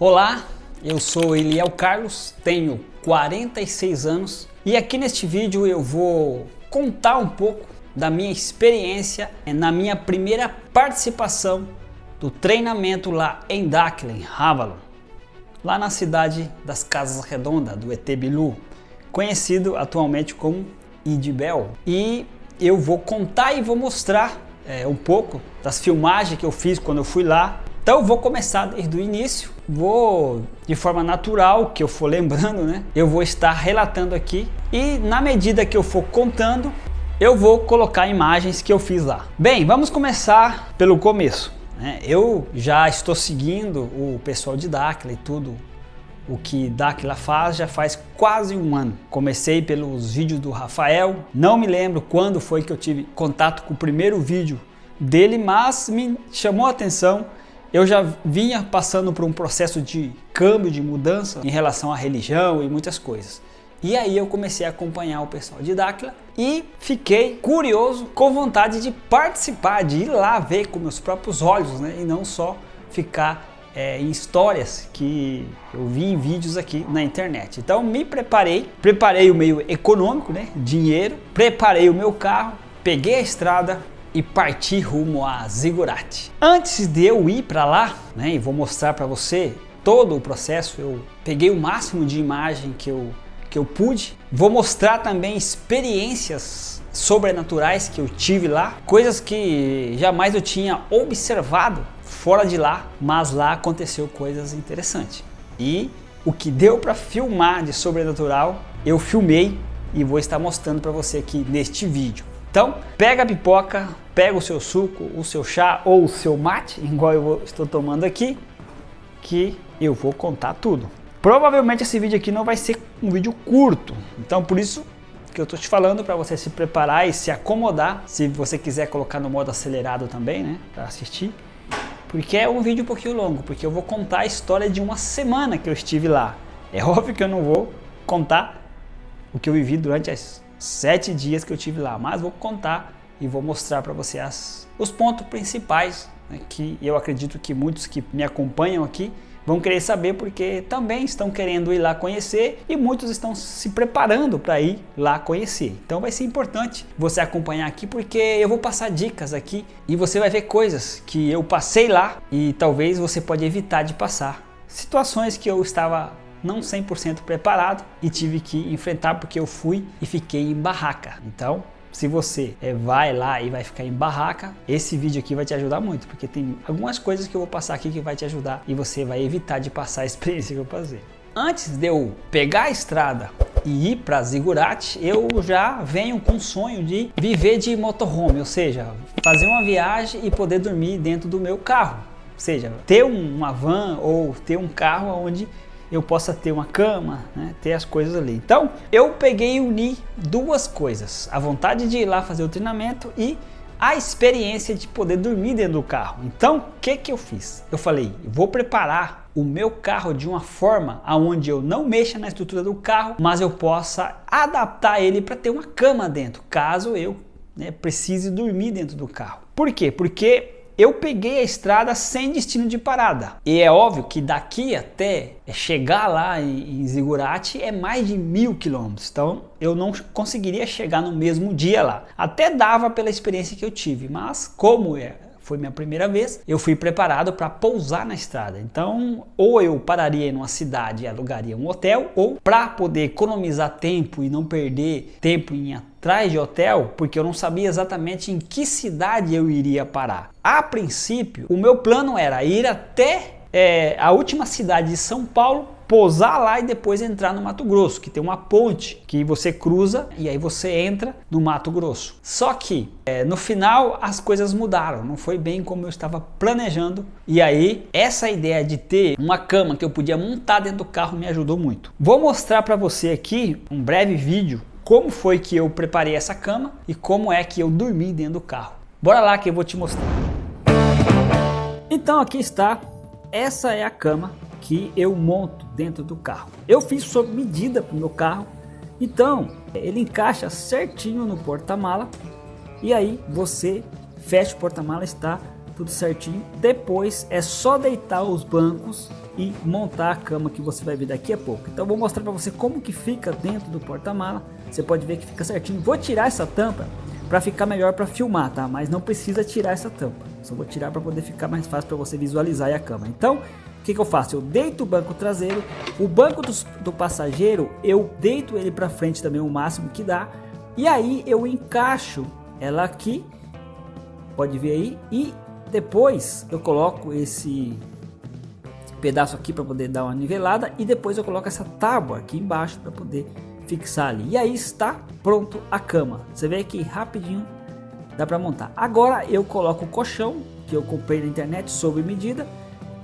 Olá, eu sou Eliel Carlos, tenho 46 anos e aqui neste vídeo eu vou contar um pouco da minha experiência na minha primeira participação do treinamento lá em Dakhla, Avalon, lá na cidade das Casas Redondas, do ET Bilu, conhecido atualmente como Idibel. E eu vou contar e vou mostrar um pouco das filmagens que eu fiz quando eu fui lá. Então eu vou começar desde o início, vou de forma natural, que eu for lembrando, né? Eu vou estar relatando aqui e na medida que eu for contando, eu vou colocar imagens que eu fiz lá. Bem, vamos começar pelo começo, né? Eu já estou seguindo o pessoal de Dakhla e tudo o que Dakhla faz já faz quase um ano. Comecei pelos vídeos do Rafael, não me lembro quando foi que eu tive contato com o primeiro vídeo dele, mas me chamou a atenção. Eu já vinha passando por um processo de câmbio, de mudança em relação à religião e muitas coisas. E aí eu comecei a acompanhar o pessoal de Dakhla e fiquei curioso, com vontade de participar, de ir lá ver com meus próprios olhos, né? E não só ficar em histórias que eu vi em vídeos aqui na internet. Então me preparei o meio econômico, né? Dinheiro, preparei o meu carro, peguei a estrada e parti rumo a Ziggurat. Antes de eu ir para lá, né, e vou mostrar para você todo o processo, eu peguei o máximo de imagem que eu pude. Vou mostrar também experiências sobrenaturais que eu tive lá, coisas que jamais eu tinha observado fora de lá, mas lá aconteceu coisas interessantes. E o que deu para filmar de sobrenatural, eu filmei e vou estar mostrando para você aqui neste vídeo. Então, pega a pipoca, pega o seu suco, o seu chá ou o seu mate, igual estou tomando aqui, que eu vou contar tudo. Provavelmente esse vídeo aqui não vai ser um vídeo curto, então por isso que eu estou te falando para você se preparar e se acomodar, se você quiser colocar no modo acelerado também, né, para assistir, porque é um vídeo um pouquinho longo, porque eu vou contar a história de uma semana que eu estive lá. É óbvio que eu não vou contar o que eu vivi durante as 7 dias que eu tive lá, mas vou contar e vou mostrar para você os pontos principais, né, que eu acredito que muitos que me acompanham aqui vão querer saber, porque também estão querendo ir lá conhecer e muitos estão se preparando para ir lá conhecer. Então vai ser importante você acompanhar aqui, porque eu vou passar dicas aqui e você vai ver coisas que eu passei lá e talvez você pode evitar de passar. Situações que eu estava não 100% preparado e tive que enfrentar porque eu fui e fiquei em barraca. Então, se você vai lá e vai ficar em barraca, esse vídeo aqui vai te ajudar muito, porque tem algumas coisas que eu vou passar aqui que vai te ajudar e você vai evitar de passar a experiência que eu passei. Antes de eu pegar a estrada e ir para Ziggurat, eu já venho com o sonho de viver de motorhome, ou seja, fazer uma viagem e poder dormir dentro do meu carro, ou seja, ter uma van ou ter um carro onde eu possa ter uma cama, né, ter as coisas ali. Então, eu peguei e uni duas coisas: a vontade de ir lá fazer o treinamento e a experiência de poder dormir dentro do carro. Então, o que eu fiz? Eu falei, vou preparar o meu carro de uma forma aonde eu não mexa na estrutura do carro, mas eu possa adaptar ele para ter uma cama dentro, caso eu, né, precise dormir dentro do carro. Por quê? Porque eu peguei a estrada sem destino de parada. E é óbvio que daqui até chegar lá em Ziggurat é mais de 1000 quilômetros. Então eu não conseguiria chegar no mesmo dia lá. Até dava pela experiência que eu tive, mas como foi minha primeira vez, eu fui preparado para pousar na estrada. Então, ou eu pararia em uma cidade e alugaria um hotel, ou para poder economizar tempo e não perder tempo em atrás de hotel, porque eu não sabia exatamente em que cidade eu iria parar. A princípio, o meu plano era ir até a última cidade de São Paulo, pousar lá e depois entrar no Mato Grosso, que tem uma ponte que você cruza e aí você entra no Mato Grosso. Só que no final as coisas mudaram, não foi bem como eu estava planejando, e aí essa ideia de ter uma cama que eu podia montar dentro do carro me ajudou muito. Vou mostrar para você aqui um breve vídeo como foi que eu preparei essa cama e como é que eu dormi dentro do carro. Bora lá que eu vou te mostrar. Então aqui está, essa é a cama que eu monto dentro do carro. Eu fiz sob medida para o meu carro, então ele encaixa certinho no porta-mala e aí você fecha o porta-mala, está tudo certinho. Depois é só deitar os bancos e montar a cama que você vai ver daqui a pouco. Então eu vou mostrar para você como que fica dentro do porta-mala. Você pode ver que fica certinho. Vou tirar essa tampa para ficar melhor para filmar, tá? Mas não precisa tirar essa tampa. Só vou tirar para poder ficar mais fácil para você visualizar aí a cama. Então, o que eu faço? Eu deito o banco traseiro. O banco do passageiro, eu deito ele para frente também o máximo que dá. E aí eu encaixo ela aqui. Pode ver aí. E depois eu coloco esse pedaço aqui para poder dar uma nivelada. E depois eu coloco essa tábua aqui embaixo para poder fixar ali. E aí está pronto a cama. Você vê que rapidinho dá para montar. Agora eu coloco o colchão que eu comprei na internet sob medida.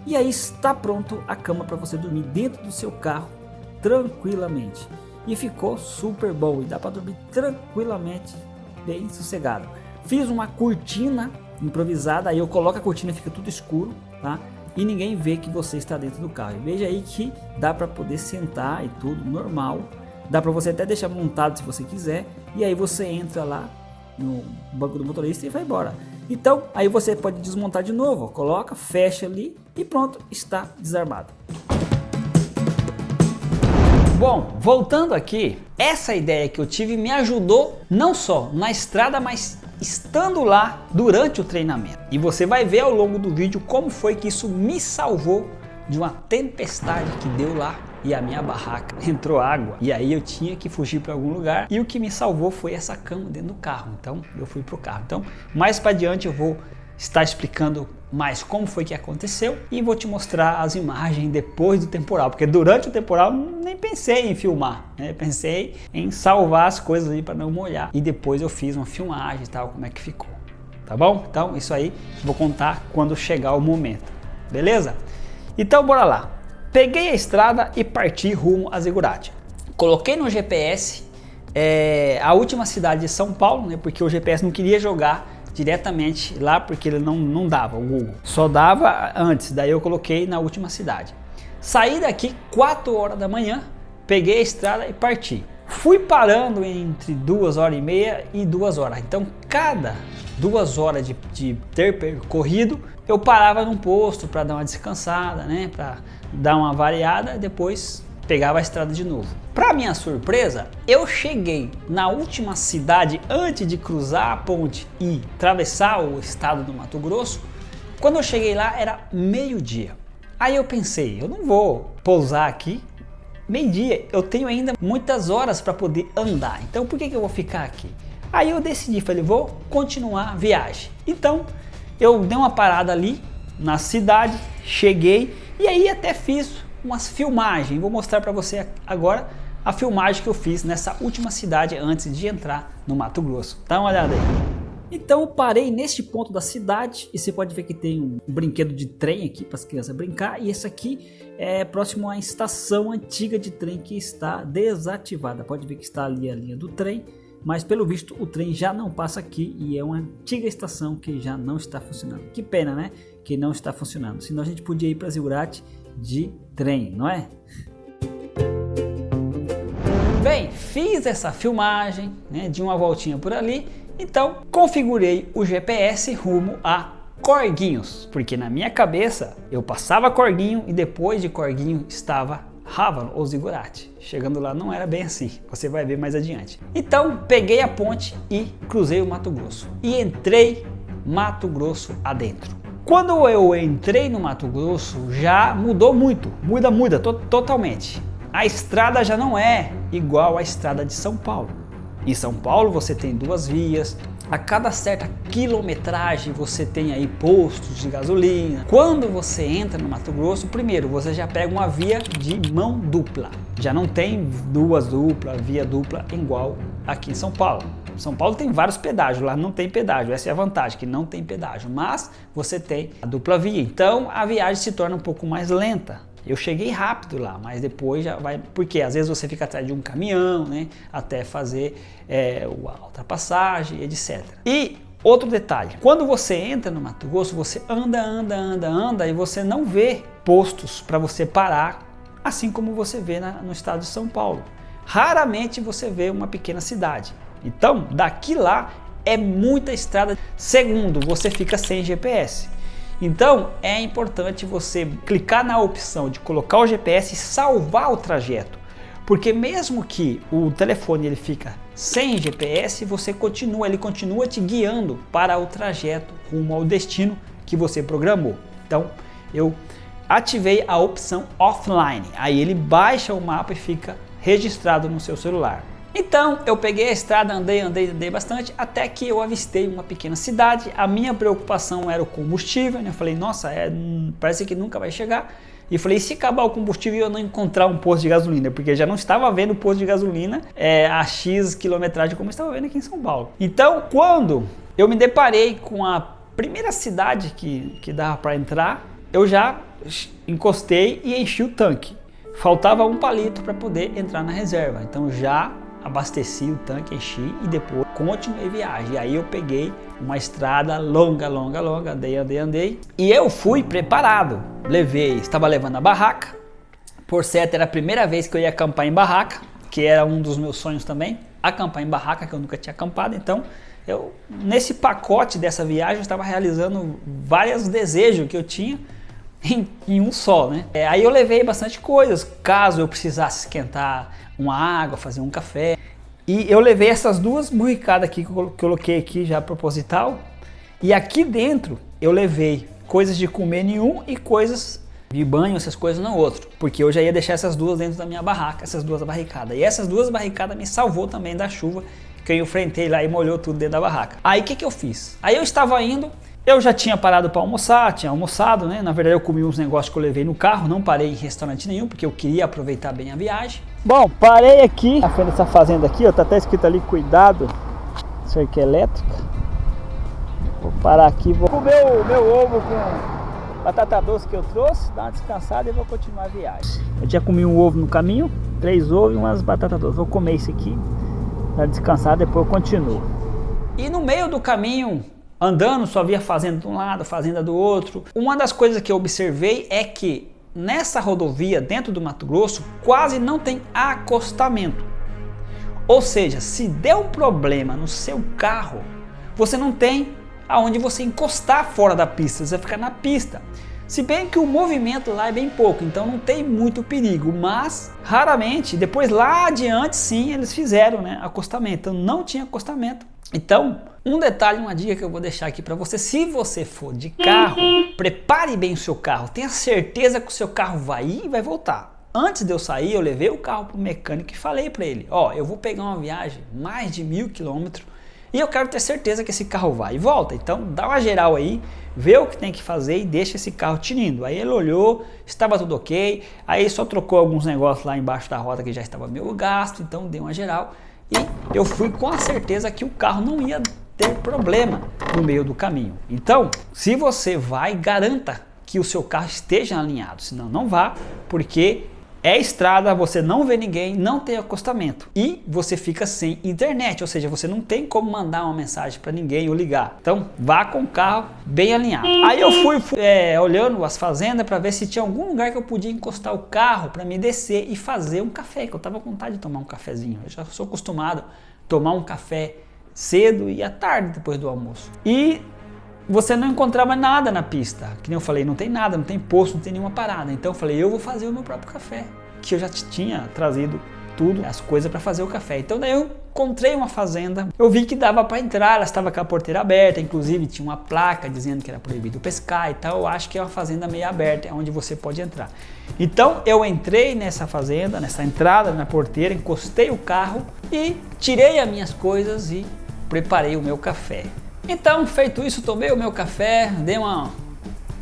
E aí está pronto a cama para você dormir dentro do seu carro tranquilamente. E ficou super bom. E dá para dormir tranquilamente, bem sossegado. Fiz uma cortina improvisada. Aí eu coloco a cortina e fica tudo escuro, tá? E ninguém vê que você está dentro do carro. E veja aí que dá para poder sentar e tudo normal. Dá para você até deixar montado se você quiser. E aí você entra lá no banco do motorista e vai embora. Então aí você pode desmontar de novo. Coloca, fecha ali e pronto, está desarmado. Bom, voltando aqui, essa ideia que eu tive me ajudou não só na estrada, mas estando lá durante o treinamento. E você vai ver ao longo do vídeo como foi que isso me salvou de uma tempestade que deu lá e a minha barraca entrou água e aí eu tinha que fugir para algum lugar e o que me salvou foi essa cama dentro do carro. Então eu fui pro carro. Então mais para diante eu vou estar explicando mais como foi que aconteceu e vou te mostrar as imagens depois do temporal, porque durante o temporal nem pensei em filmar, né? Pensei em salvar as coisas aí para não molhar e depois eu fiz uma filmagem e tal, como é que ficou, tá bom? Então isso aí vou contar quando chegar o momento, beleza? Então bora lá. Peguei a estrada e parti rumo a Zigurate. Coloquei no GPS a última cidade de São Paulo, né? Porque o GPS não queria jogar diretamente lá porque ele não dava o Google, só dava antes, daí eu coloquei na última cidade. Saí daqui 4 horas da manhã, peguei a estrada e parti. Fui parando entre 2h30 e 2 horas, então cada 2 horas de ter percorrido eu parava num posto para dar uma descansada, né, para dar uma variada, depois pegava a estrada de novo. Para minha surpresa, eu cheguei na última cidade antes de cruzar a ponte e atravessar o estado do Mato Grosso. Quando eu cheguei lá era meio-dia. Aí eu pensei, eu não vou pousar aqui meio-dia, eu tenho ainda muitas horas para poder andar, então por que eu vou ficar aqui? Aí eu decidi, falei, vou continuar a viagem. Então eu dei uma parada ali na cidade, cheguei e aí até fiz umas filmagens. Vou mostrar para você agora a filmagem que eu fiz nessa última cidade antes de entrar no Mato Grosso. Dá uma olhada aí. Então eu parei neste ponto da cidade e você pode ver que tem um brinquedo de trem aqui para as crianças brincar, e esse aqui é próximo à estação antiga de trem que está desativada. Pode ver que está ali a linha do trem, mas pelo visto o trem já não passa aqui e é uma antiga estação que já não está funcionando. Que pena, né? Que não está funcionando. Senão a gente podia ir para Zigurate de trem, não é? Bem, fiz essa filmagem, né, de uma voltinha por ali, então configurei o GPS rumo a Corguinhos, porque na minha cabeça eu passava Corguinho e depois de Corguinho estava Rávaro ou Zigurate. Chegando lá não era bem assim, você vai ver mais adiante. Então peguei a ponte e cruzei o Mato Grosso e entrei Mato Grosso adentro. Quando eu entrei no Mato Grosso já mudou muito, muda totalmente. A estrada já não é igual à estrada de São Paulo. Em São Paulo você tem 2 vias, a cada certa quilometragem você tem aí postos de gasolina. Quando você entra no Mato Grosso, primeiro você já pega uma via de mão dupla. Já não tem 2 duplas, via dupla igual aqui em São Paulo. São Paulo tem vários pedágios, lá não tem pedágio, essa é a vantagem, que não tem pedágio, mas você tem a dupla via, então a viagem se torna um pouco mais lenta. Eu cheguei rápido lá, mas depois já vai, porque às vezes você fica atrás de um caminhão, né, até fazer a ultrapassagem, etc. E outro detalhe, quando você entra no Mato Grosso, você anda e você não vê postos para você parar, assim como você vê no estado de São Paulo. Raramente você vê uma pequena cidade. Então, daqui lá é muita estrada. Segundo, você fica sem GPS. Então é importante você clicar na opção de colocar o GPS e salvar o trajeto, porque mesmo que o telefone ele fica sem GPS, ele continua te guiando para o trajeto rumo ao destino que você programou. Então eu ativei a opção offline, aí ele baixa o mapa e fica registrado no seu celular. Então eu peguei a estrada, andei bastante, até que eu avistei uma pequena cidade. A minha preocupação era o combustível, né? Eu falei, nossa, parece que nunca vai chegar. E falei, se acabar o combustível e eu não encontrar um posto de gasolina, porque já não estava vendo posto de gasolina a X quilometragem como eu estava vendo aqui em São Paulo. Então quando eu me deparei com a primeira cidade que dava para entrar, eu já encostei e enchi o tanque. Faltava um palito para poder entrar na reserva, então já abasteci o tanque, enchi e depois continuei viagem. E aí eu peguei uma estrada longa, andei. E eu fui preparado. Estava levando a barraca. Por certo, era a primeira vez que eu ia acampar em barraca, que era um dos meus sonhos também. Acampar em barraca, que eu nunca tinha acampado. Então, nesse pacote dessa viagem, eu estava realizando vários desejos que eu tinha em um só, né? Aí eu levei bastante coisas, caso eu precisasse esquentar uma água, fazer um café. E eu levei essas duas burricadas aqui que eu coloquei aqui já proposital. E aqui dentro eu levei coisas de comer em um e coisas de banho, essas coisas no outro. Porque eu já ia deixar essas duas dentro da minha barraca, essas duas barricadas. E essas duas barricadas me salvou também da chuva, que eu enfrentei lá e molhou tudo dentro da barraca. Aí o que eu fiz? Aí eu estava indo. Eu já tinha parado para almoçar, tinha almoçado, né? Na verdade eu comi uns negócios que eu levei no carro, não parei em restaurante nenhum, porque eu queria aproveitar bem a viagem. Bom, parei aqui, na frente dessa fazenda aqui, ó, tá até escrito ali, cuidado, cerca elétrica. Vou parar aqui, vou comer o meu ovo com batata doce que eu trouxe, dar uma descansada e vou continuar a viagem. Eu já comi um ovo no caminho, 3 ovos e umas batatas doces. Vou comer isso aqui, dar descansar, depois eu continuo. E no meio do caminho, andando, só via fazenda de um lado, fazenda do outro. Uma das coisas que eu observei é que nessa rodovia dentro do Mato Grosso quase não tem acostamento. Ou seja, se der um problema no seu carro, você não tem aonde você encostar fora da pista, você vai ficar na pista. Se bem que o movimento lá é bem pouco, então não tem muito perigo, mas raramente, depois lá adiante sim eles fizeram, né, acostamento, então não tinha acostamento. Então, um detalhe, uma dica que eu vou deixar aqui para você: se você for de carro, prepare bem o seu carro, tenha certeza que o seu carro vai ir e vai voltar. Antes de eu sair, eu levei o carro para o mecânico e falei para ele, ó, eu vou pegar uma viagem mais de 1000 km e eu quero ter certeza que esse carro vai e volta, então dá uma geral aí, vê o que tem que fazer e deixa esse carro tinindo. Aí ele olhou, estava tudo ok, aí só trocou alguns negócios lá embaixo da roda que já estava meio gasto, então deu uma geral. E eu fui com a certeza que o carro não ia ter problema no meio do caminho. Então, se você vai, garanta que o seu carro esteja alinhado, senão não vá, porque é estrada, você não vê ninguém, não tem acostamento e você fica sem internet, ou seja, você não tem como mandar uma mensagem para ninguém ou ligar. Então, vá com o carro bem alinhado. Aí eu fui olhando as fazendas para ver se tinha algum lugar que eu podia encostar o carro para me descer e fazer um café, que eu estava com vontade de tomar um cafezinho. Eu já sou acostumado a tomar um café cedo e à tarde depois do almoço. E você não encontrava nada na pista, que nem eu falei, não tem nada, não tem posto, não tem nenhuma parada. Então eu falei, eu vou fazer o meu próprio café, que eu já tinha trazido tudo, as coisas para fazer o café. Então daí eu encontrei uma fazenda, eu vi que dava para entrar, ela estava com a porteira aberta, inclusive tinha uma placa dizendo que era proibido pescar e tal. Eu acho que é uma fazenda meio aberta, é onde você pode entrar. Então eu entrei nessa fazenda, nessa entrada, na porteira, encostei o carro e tirei as minhas coisas e preparei o meu café. Então, feito isso, tomei o meu café, dei uma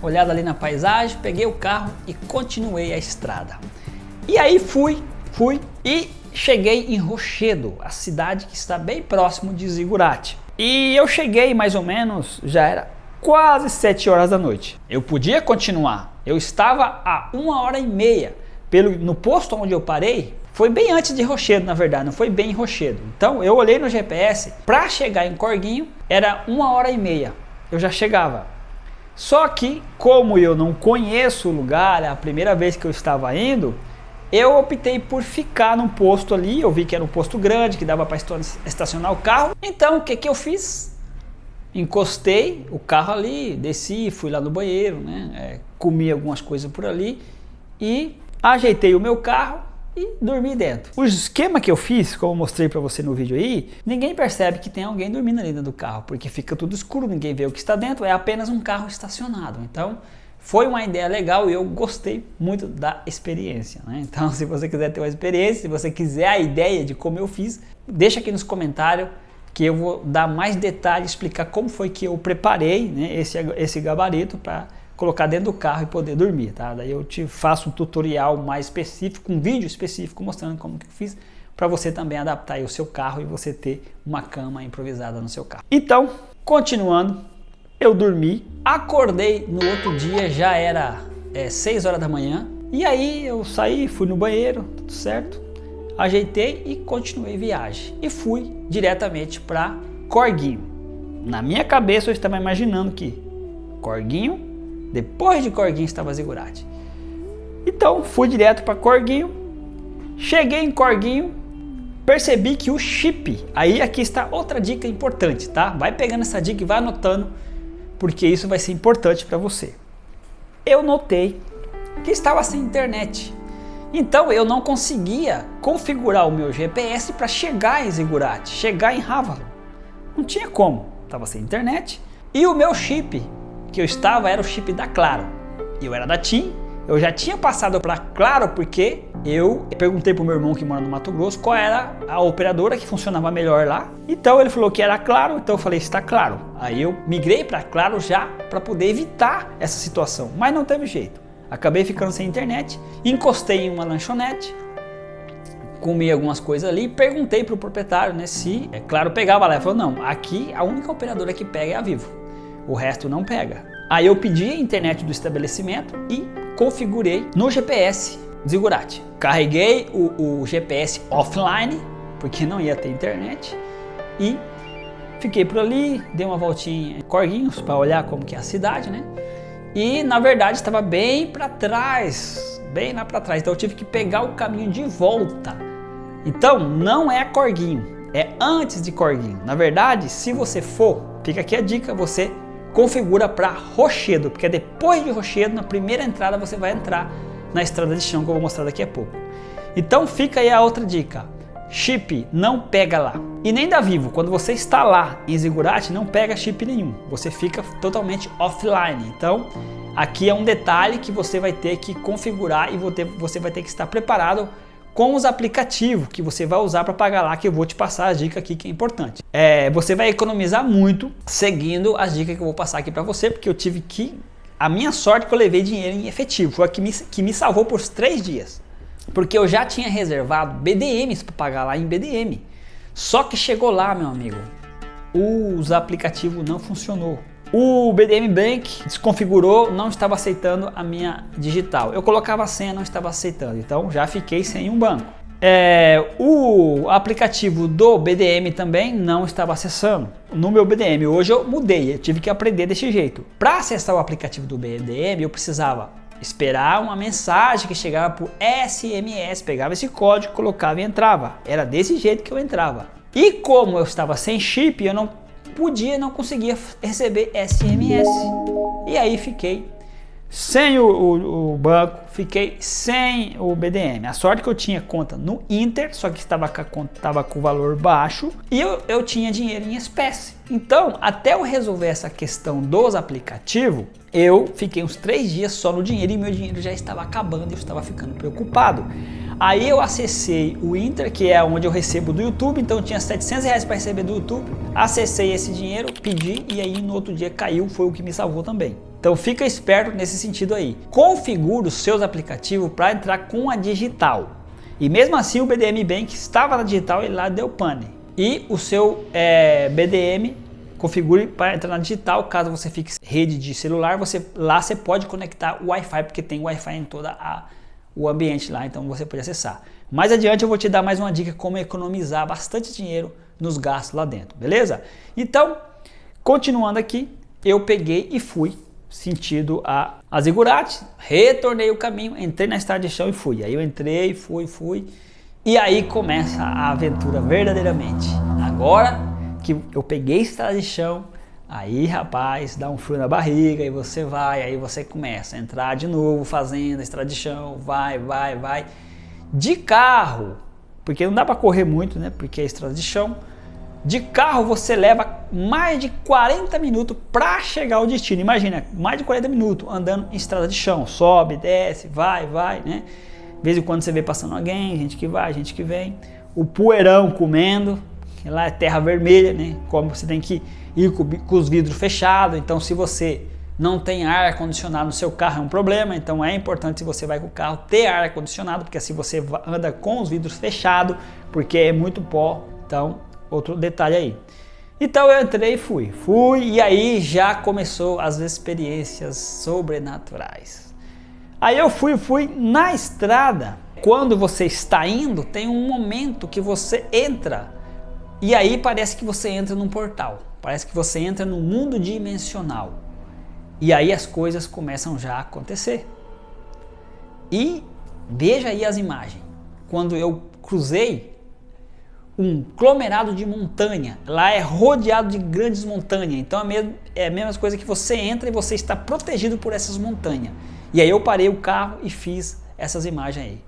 olhada ali na paisagem, peguei o carro e continuei a estrada. E aí fui e cheguei em Rochedo, a cidade que está bem próximo de Zigurate. E eu cheguei mais ou menos, já era quase 7 horas da noite. Eu podia continuar, eu estava a 1h30 no posto onde eu parei. Foi bem antes de Rochedo, na verdade, não foi bem em Rochedo. Então eu olhei no GPS, para chegar em Corguinho era 1h30, eu já chegava. Só que, como eu não conheço o lugar, é a primeira vez que eu estava indo, eu optei por ficar num posto ali. Eu vi que era um posto grande, que dava para estacionar o carro. Então o que eu fiz? encostei o carro ali, desci, fui lá no banheiro, né? Comi algumas coisas por ali e ajeitei o meu carro e dormi dentro. O esquema que eu fiz, como eu mostrei para você no vídeo aí, ninguém percebe que tem alguém dormindo ali dentro do carro, porque fica tudo escuro, ninguém vê o que está dentro, é apenas um carro estacionado. Então, foi uma ideia legal e eu gostei muito da experiência, né? Então, se você quiser ter uma experiência, se você quiser a ideia de como eu fiz, deixa aqui nos comentários que eu vou dar mais detalhes, explicar como foi que eu preparei, né, esse gabarito para colocar dentro do carro e poder dormir, tá? Daí eu te faço um tutorial mais específico, um vídeo específico mostrando como que eu fiz, para você também adaptar aí o seu carro e você ter uma cama improvisada no seu carro. Então, continuando, eu dormi, acordei no outro dia, já era 6 horas da manhã, e aí eu saí, fui no banheiro, tudo certo, ajeitei e continuei viagem. E fui diretamente para Corguinho. Na minha cabeça eu estava imaginando que Corguinho, depois de Corguinho estava Zigurate. Então fui direto para Corguinho, cheguei em Corguinho, percebi que o chip, aí aqui está outra dica importante, tá? Vai pegando essa dica e vai anotando, porque isso vai ser importante para você. Eu notei que estava sem internet, então eu não conseguia configurar o meu GPS para chegar em Zigurate, chegar em Havalon. Não tinha como, estava sem internet e o meu chip que eu estava era o chip da Claro. Eu era da TIM, eu já tinha passado para Claro porque eu perguntei pro meu irmão que mora no Mato Grosso qual era a operadora que funcionava melhor lá. Então ele falou que era Claro, então eu falei, está Claro. Aí eu migrei para Claro já para poder evitar essa situação, mas não teve jeito. Acabei ficando sem internet, encostei em uma lanchonete, comi algumas coisas ali, perguntei pro proprietário, né, se Claro pegava lá. Ele falou, não, aqui a única operadora que pega é a Vivo. O resto não pega. Aí eu pedi a internet do estabelecimento e configurei no GPS Zigurate. Carreguei o GPS offline, porque não ia ter internet, e fiquei por ali, dei uma voltinha em Corguinhos para olhar como que é a cidade, né? E na verdade estava bem para trás, bem lá para trás, então eu tive que pegar o caminho de volta. Então não é Corguinho, é antes de Corguinho. Na verdade, se você for, fica aqui a dica, você configura para Rochedo, porque depois de Rochedo, na primeira entrada, você vai entrar na estrada de chão que eu vou mostrar daqui a pouco. Então fica aí a outra dica, chip não pega lá. E nem da Vivo, quando você está lá em Zigurate, não pega chip nenhum, você fica totalmente offline. Então aqui é um detalhe que você vai ter que configurar e você vai ter que estar preparado com os aplicativos que você vai usar para pagar lá, que eu vou te passar as dicas aqui que é importante. Você vai economizar muito seguindo as dicas que eu vou passar aqui para você, porque eu tive que... A minha sorte é que eu levei dinheiro em efetivo, foi a que me salvou por 3 dias. Porque eu já tinha reservado BDMs para pagar lá em BDM. Só que chegou lá, meu amigo, os aplicativos não funcionou. O BDM Bank desconfigurou, não estava aceitando a minha digital. Eu colocava a senha, não estava aceitando, então já fiquei sem um banco. O aplicativo do BDM também não estava acessando no meu BDM. Hoje eu mudei, eu tive que aprender desse jeito. Para acessar o aplicativo do BDM, eu precisava esperar uma mensagem que chegava por SMS, pegava esse código, colocava e entrava. Era desse jeito que eu entrava. E como eu estava sem chip, eu não conseguia receber SMS. E aí fiquei sem o banco, fiquei sem o BDM. A sorte que eu tinha conta no Inter, só que estava com valor baixo e eu tinha dinheiro em espécie. Então, até eu resolver essa questão dos aplicativos, eu fiquei uns 3 dias só no dinheiro e meu dinheiro já estava acabando e eu estava ficando preocupado. Aí eu acessei o Inter, que é onde eu recebo do YouTube, então eu tinha R$700 para receber do YouTube. Acessei esse dinheiro, pedi e aí no outro dia caiu, foi o que me salvou também. Então fica esperto nesse sentido aí. Configure os seus aplicativos para entrar com a digital. E mesmo assim o BDM Bank estava na digital e lá deu pane. E o seu BDM configure para entrar na digital. Caso você fique rede de celular, lá você pode conectar o Wi-Fi, porque tem Wi-Fi em toda o ambiente lá, então você pode acessar. Mais adiante eu vou te dar mais uma dica como economizar bastante dinheiro nos gastos lá dentro, beleza? Então, continuando aqui, eu peguei e fui sentido a Zigurate, retornei o caminho, entrei na estrada de chão e fui. Aí eu entrei, fui, e aí começa a aventura verdadeiramente. Agora que eu peguei a estrada de chão, Aí, rapaz, dá um frio na barriga e você vai, aí você começa a entrar de novo, fazendo estrada de chão, vai. De carro, porque não dá para correr muito, né? Porque é estrada de chão. De carro você leva mais de 40 minutos para chegar ao destino. Imagina, mais de 40 minutos andando em estrada de chão. Sobe, desce, vai, né? De vez em quando você vê passando alguém, gente que vai, gente que vem. O poeirão comendo, que lá é terra vermelha, né? Como você tem que ir com os vidros fechados. Então, se você não tem ar condicionado no seu carro, é um problema. Então, é importante, se você vai com o carro, ter ar condicionado, porque assim você anda com os vidros fechados, porque é muito pó. Então, outro detalhe aí. Então eu entrei e fui, e aí já começou as experiências sobrenaturais. Aí eu fui na estrada. Quando você está indo, tem um momento que você entra, e aí parece que você entra num portal, parece que você entra num mundo dimensional, e aí as coisas começam já a acontecer. E veja aí as imagens, quando eu cruzei um aglomerado de montanha, lá é rodeado de grandes montanhas, então é a mesma coisa que você entra e você está protegido por essas montanhas. E aí eu parei o carro e fiz essas imagens aí,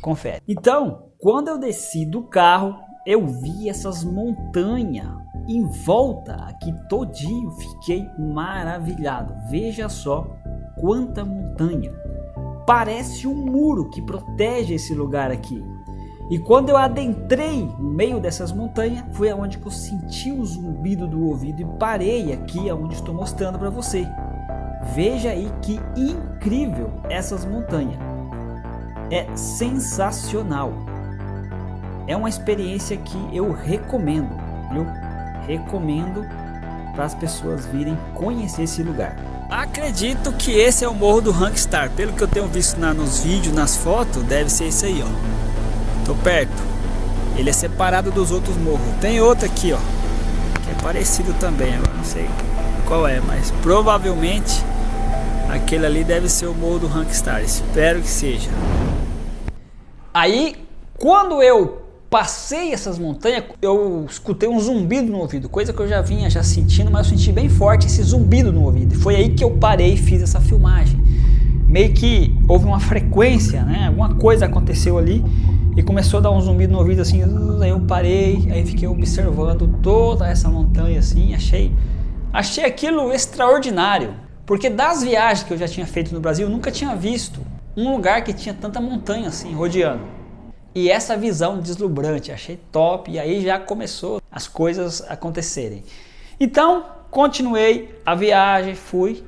confere. Então, quando eu desci do carro, eu vi essas montanhas em volta aqui todinho, fiquei maravilhado. Veja só quanta montanha, parece um muro que protege esse lugar aqui. E quando eu adentrei no meio dessas montanhas, foi aonde que eu senti o zumbido do ouvido e parei aqui aonde estou mostrando para você. Veja aí que incrível essas montanhas. É sensacional. É uma experiência que eu recomendo, viu? Recomendo para as pessoas virem conhecer esse lugar. Acredito que esse é o Morro do Rankstar. Pelo que eu tenho visto nos vídeos, nas fotos, deve ser isso aí, ó. Tô perto. Ele é separado dos outros morros. Tem outro aqui, ó, que é parecido também. Agora não sei qual é, mas provavelmente aquele ali deve ser o Morro do Rankstar. Espero que seja. Aí, quando eu passei essas montanhas, eu escutei um zumbido no ouvido, coisa que eu já vinha sentindo, mas eu senti bem forte esse zumbido no ouvido. E foi aí que eu parei e fiz essa filmagem. Meio que houve uma frequência, né? Alguma coisa aconteceu ali e começou a dar um zumbido no ouvido assim. Aí eu parei, aí fiquei observando toda essa montanha assim. Achei aquilo extraordinário, porque das viagens que eu já tinha feito no Brasil, eu nunca tinha visto um lugar que tinha tanta montanha assim rodeando. E essa visão deslumbrante, achei top. E aí já começou as coisas acontecerem. Então continuei a viagem, fui.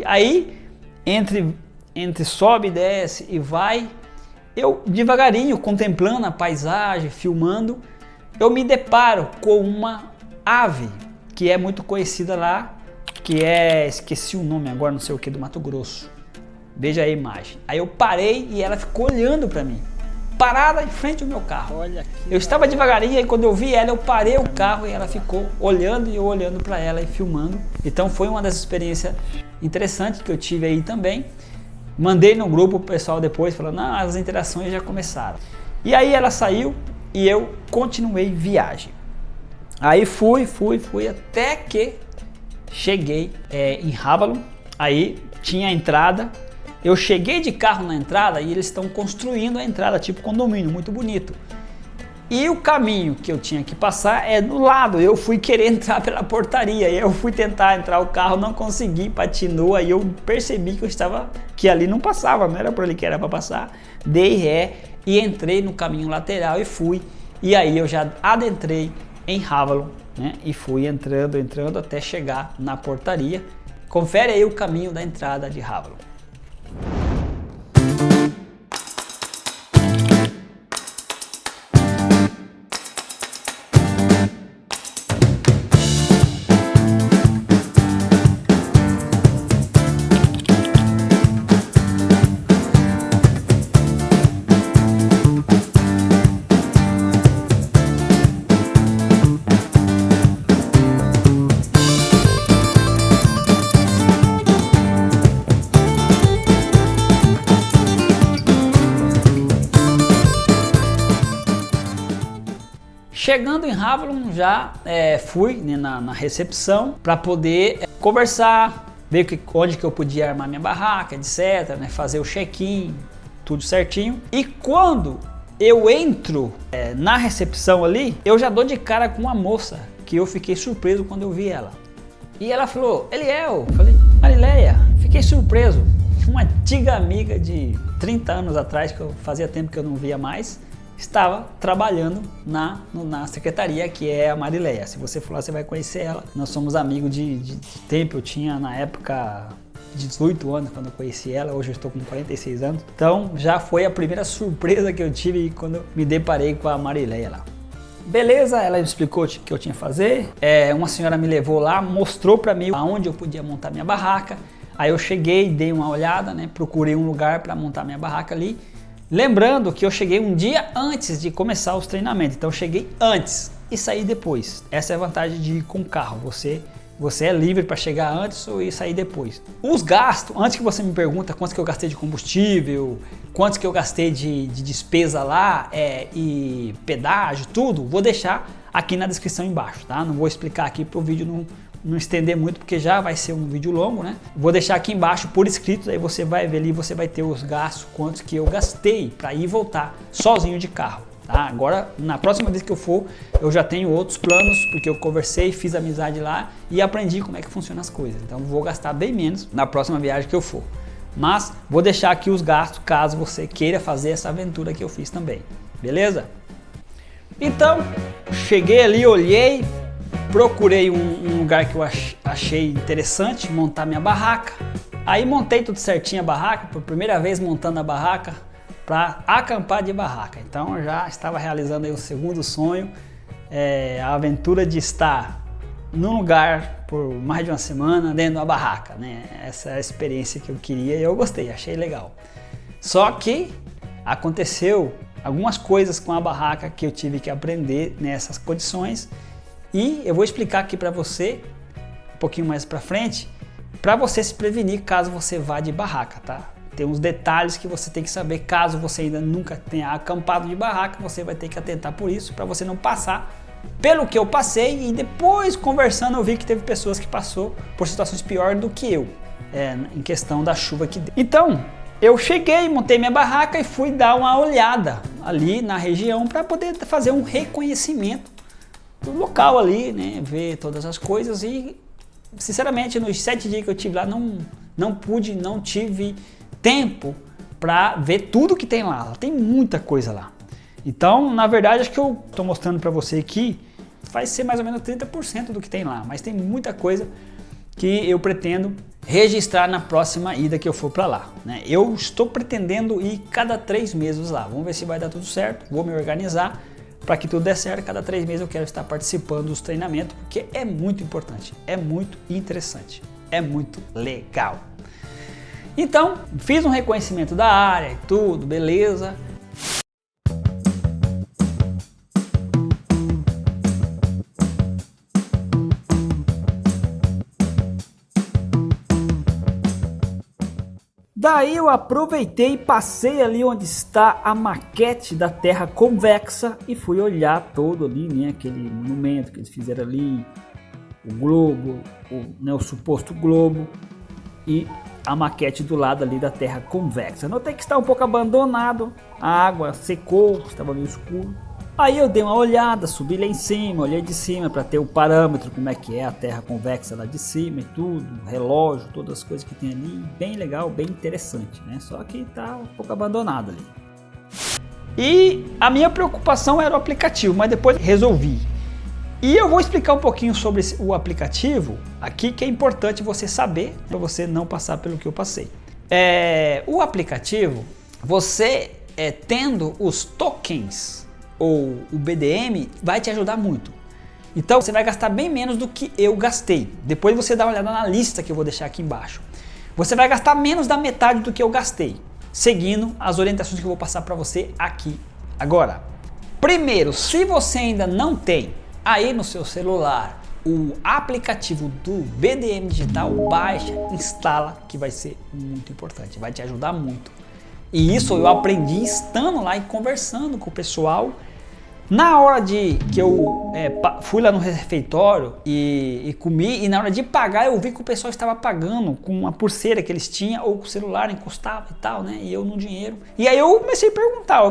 Aí entre sobe, desce e vai, eu devagarinho contemplando a paisagem, filmando, eu me deparo com uma ave que é muito conhecida lá, que é, esqueci o nome agora, não sei o que, do Mato Grosso. Veja a imagem. Aí eu parei e ela ficou olhando para mim, parada em frente ao meu carro. Olha aqui, eu estava devagarinho e quando eu vi ela, eu parei o carro e ela ficou olhando e eu olhando para ela e filmando. Então foi uma das experiências interessantes que eu tive aí também. Mandei no grupo o pessoal depois falando, não, as interações já começaram. E aí ela saiu e eu continuei viagem. Aí fui até que cheguei em Havalon. Aí tinha a entrada. Eu cheguei de carro na entrada e eles estão construindo a entrada, tipo condomínio, muito bonito. E o caminho que eu tinha que passar é do lado. Eu fui querer entrar pela portaria. Eu fui tentar entrar o carro, não consegui, patinou. Aí eu percebi que ali não passava, não era por ali que era para passar. Dei ré e entrei no caminho lateral e fui. E aí eu já adentrei em Havalon, né? E fui entrando até chegar na portaria. Confere aí o caminho da entrada de Havalon. Chegando em Avalon, já fui, né, na recepção para poder conversar, ver onde que eu podia armar minha barraca, etc, né, fazer o check-in, tudo certinho. E quando eu entro na recepção ali, eu já dou de cara com uma moça que eu fiquei surpreso quando eu vi ela. E ela falou, Eliel, eu falei, Marileia, fiquei surpreso. Uma antiga amiga de 30 anos atrás, que eu fazia tempo que eu não via mais, estava trabalhando na secretaria, que é a Marileia. Se você for lá, você vai conhecer ela. Nós somos amigos de tempo, eu tinha na época 18 anos quando eu conheci ela, hoje eu estou com 46 anos. Então já foi a primeira surpresa que eu tive quando eu me deparei com a Marileia lá. Beleza, ela me explicou o que eu tinha que fazer. Uma senhora me levou lá, mostrou para mim aonde eu podia montar minha barraca. Aí eu cheguei, dei uma olhada, né, procurei um lugar para montar minha barraca ali. Lembrando que eu cheguei um dia antes de começar os treinamentos, então eu cheguei antes e saí depois. Essa é a vantagem de ir com carro, você é livre para chegar antes e sair depois. Os gastos, antes que você me pergunta quanto que eu gastei de combustível, quanto que eu gastei de despesa lá e pedágio, tudo, vou deixar aqui na descrição embaixo, tá? Não vou explicar aqui para o vídeo não estender muito, porque já vai ser um vídeo longo, né? Vou deixar aqui embaixo por escrito, aí você vai ver ali, você vai ter os gastos, quantos que eu gastei para ir e voltar sozinho de carro, tá? Agora, na próxima vez que eu for, eu já tenho outros planos, porque eu conversei, fiz amizade lá e aprendi como é que funcionam as coisas. Então, vou gastar bem menos na próxima viagem que eu for. Mas, vou deixar aqui os gastos, caso você queira fazer essa aventura que eu fiz também, beleza? Então, cheguei ali, olhei, procurei um lugar que eu achei interessante, montar minha barraca. Aí montei tudo certinho a barraca, por primeira vez montando a barraca para acampar de barraca. Então eu já estava realizando aí o segundo sonho, a aventura de estar num lugar por mais de uma semana dentro de uma barraca, né? Essa é a experiência que eu queria e eu gostei, achei legal. Só que aconteceu algumas coisas com a barraca que eu tive que aprender nessas condições. E eu vou explicar aqui para você, um pouquinho mais para frente, para você se prevenir caso você vá de barraca, tá? Tem uns detalhes que você tem que saber, caso você ainda nunca tenha acampado de barraca, você vai ter que atentar por isso, para você não passar pelo que eu passei. E depois, conversando, eu vi que teve pessoas que passou por situações piores do que eu, em questão da chuva que deu. Então, eu cheguei, montei minha barraca e fui dar uma olhada ali na região para poder fazer um reconhecimento do local ali, né, ver todas as coisas. E sinceramente nos 7 dias que eu tive lá não tive tempo para ver tudo que tem lá. Tem muita coisa lá. Então, na verdade, acho que eu estou mostrando para você aqui vai ser mais ou menos 30% do que tem lá, mas tem muita coisa que eu pretendo registrar na próxima ida que eu for para lá, né? Eu estou pretendendo ir cada 3 meses lá. Vamos ver se vai dar tudo certo. Vou me organizar para que tudo dê certo. Cada 3 meses eu quero estar participando dos treinamentos, porque é muito importante, é muito interessante, é muito legal. Então, fiz um reconhecimento da área e tudo, beleza. Daí eu aproveitei e passei ali onde está a maquete da Terra convexa e fui olhar todo ali, né, aquele monumento que eles fizeram ali, o globo, o suposto globo e a maquete do lado ali da Terra convexa. Notei que está um pouco abandonado, a água secou, estava meio escuro. Aí eu dei uma olhada, subi lá em cima, olhei de cima para ter o parâmetro, como é que é a Terra convexa lá de cima e tudo, relógio, todas as coisas que tem ali, bem legal, bem interessante, né? Só que tá um pouco abandonado ali. E a minha preocupação era o aplicativo, mas depois resolvi. E eu vou explicar um pouquinho sobre o aplicativo aqui, que é importante você saber, para você não passar pelo que eu passei. O aplicativo, você tendo os tokens, ou o BDM, vai te ajudar muito. Então você vai gastar bem menos do que eu gastei. Depois você dá uma olhada na lista que eu vou deixar aqui embaixo. Você vai gastar menos da metade do que eu gastei, seguindo as orientações que eu vou passar para você aqui agora. Primeiro, se você ainda não tem aí no seu celular o aplicativo do BDM Digital, baixa, instala, que vai ser muito importante, vai te ajudar muito. E isso eu aprendi estando lá e conversando com o pessoal Na hora que eu fui lá no refeitório e comi, e na hora de pagar eu vi que o pessoal estava pagando com uma pulseira que eles tinham ou com o celular encostava e tal, né? E eu no dinheiro. E aí eu comecei a perguntar,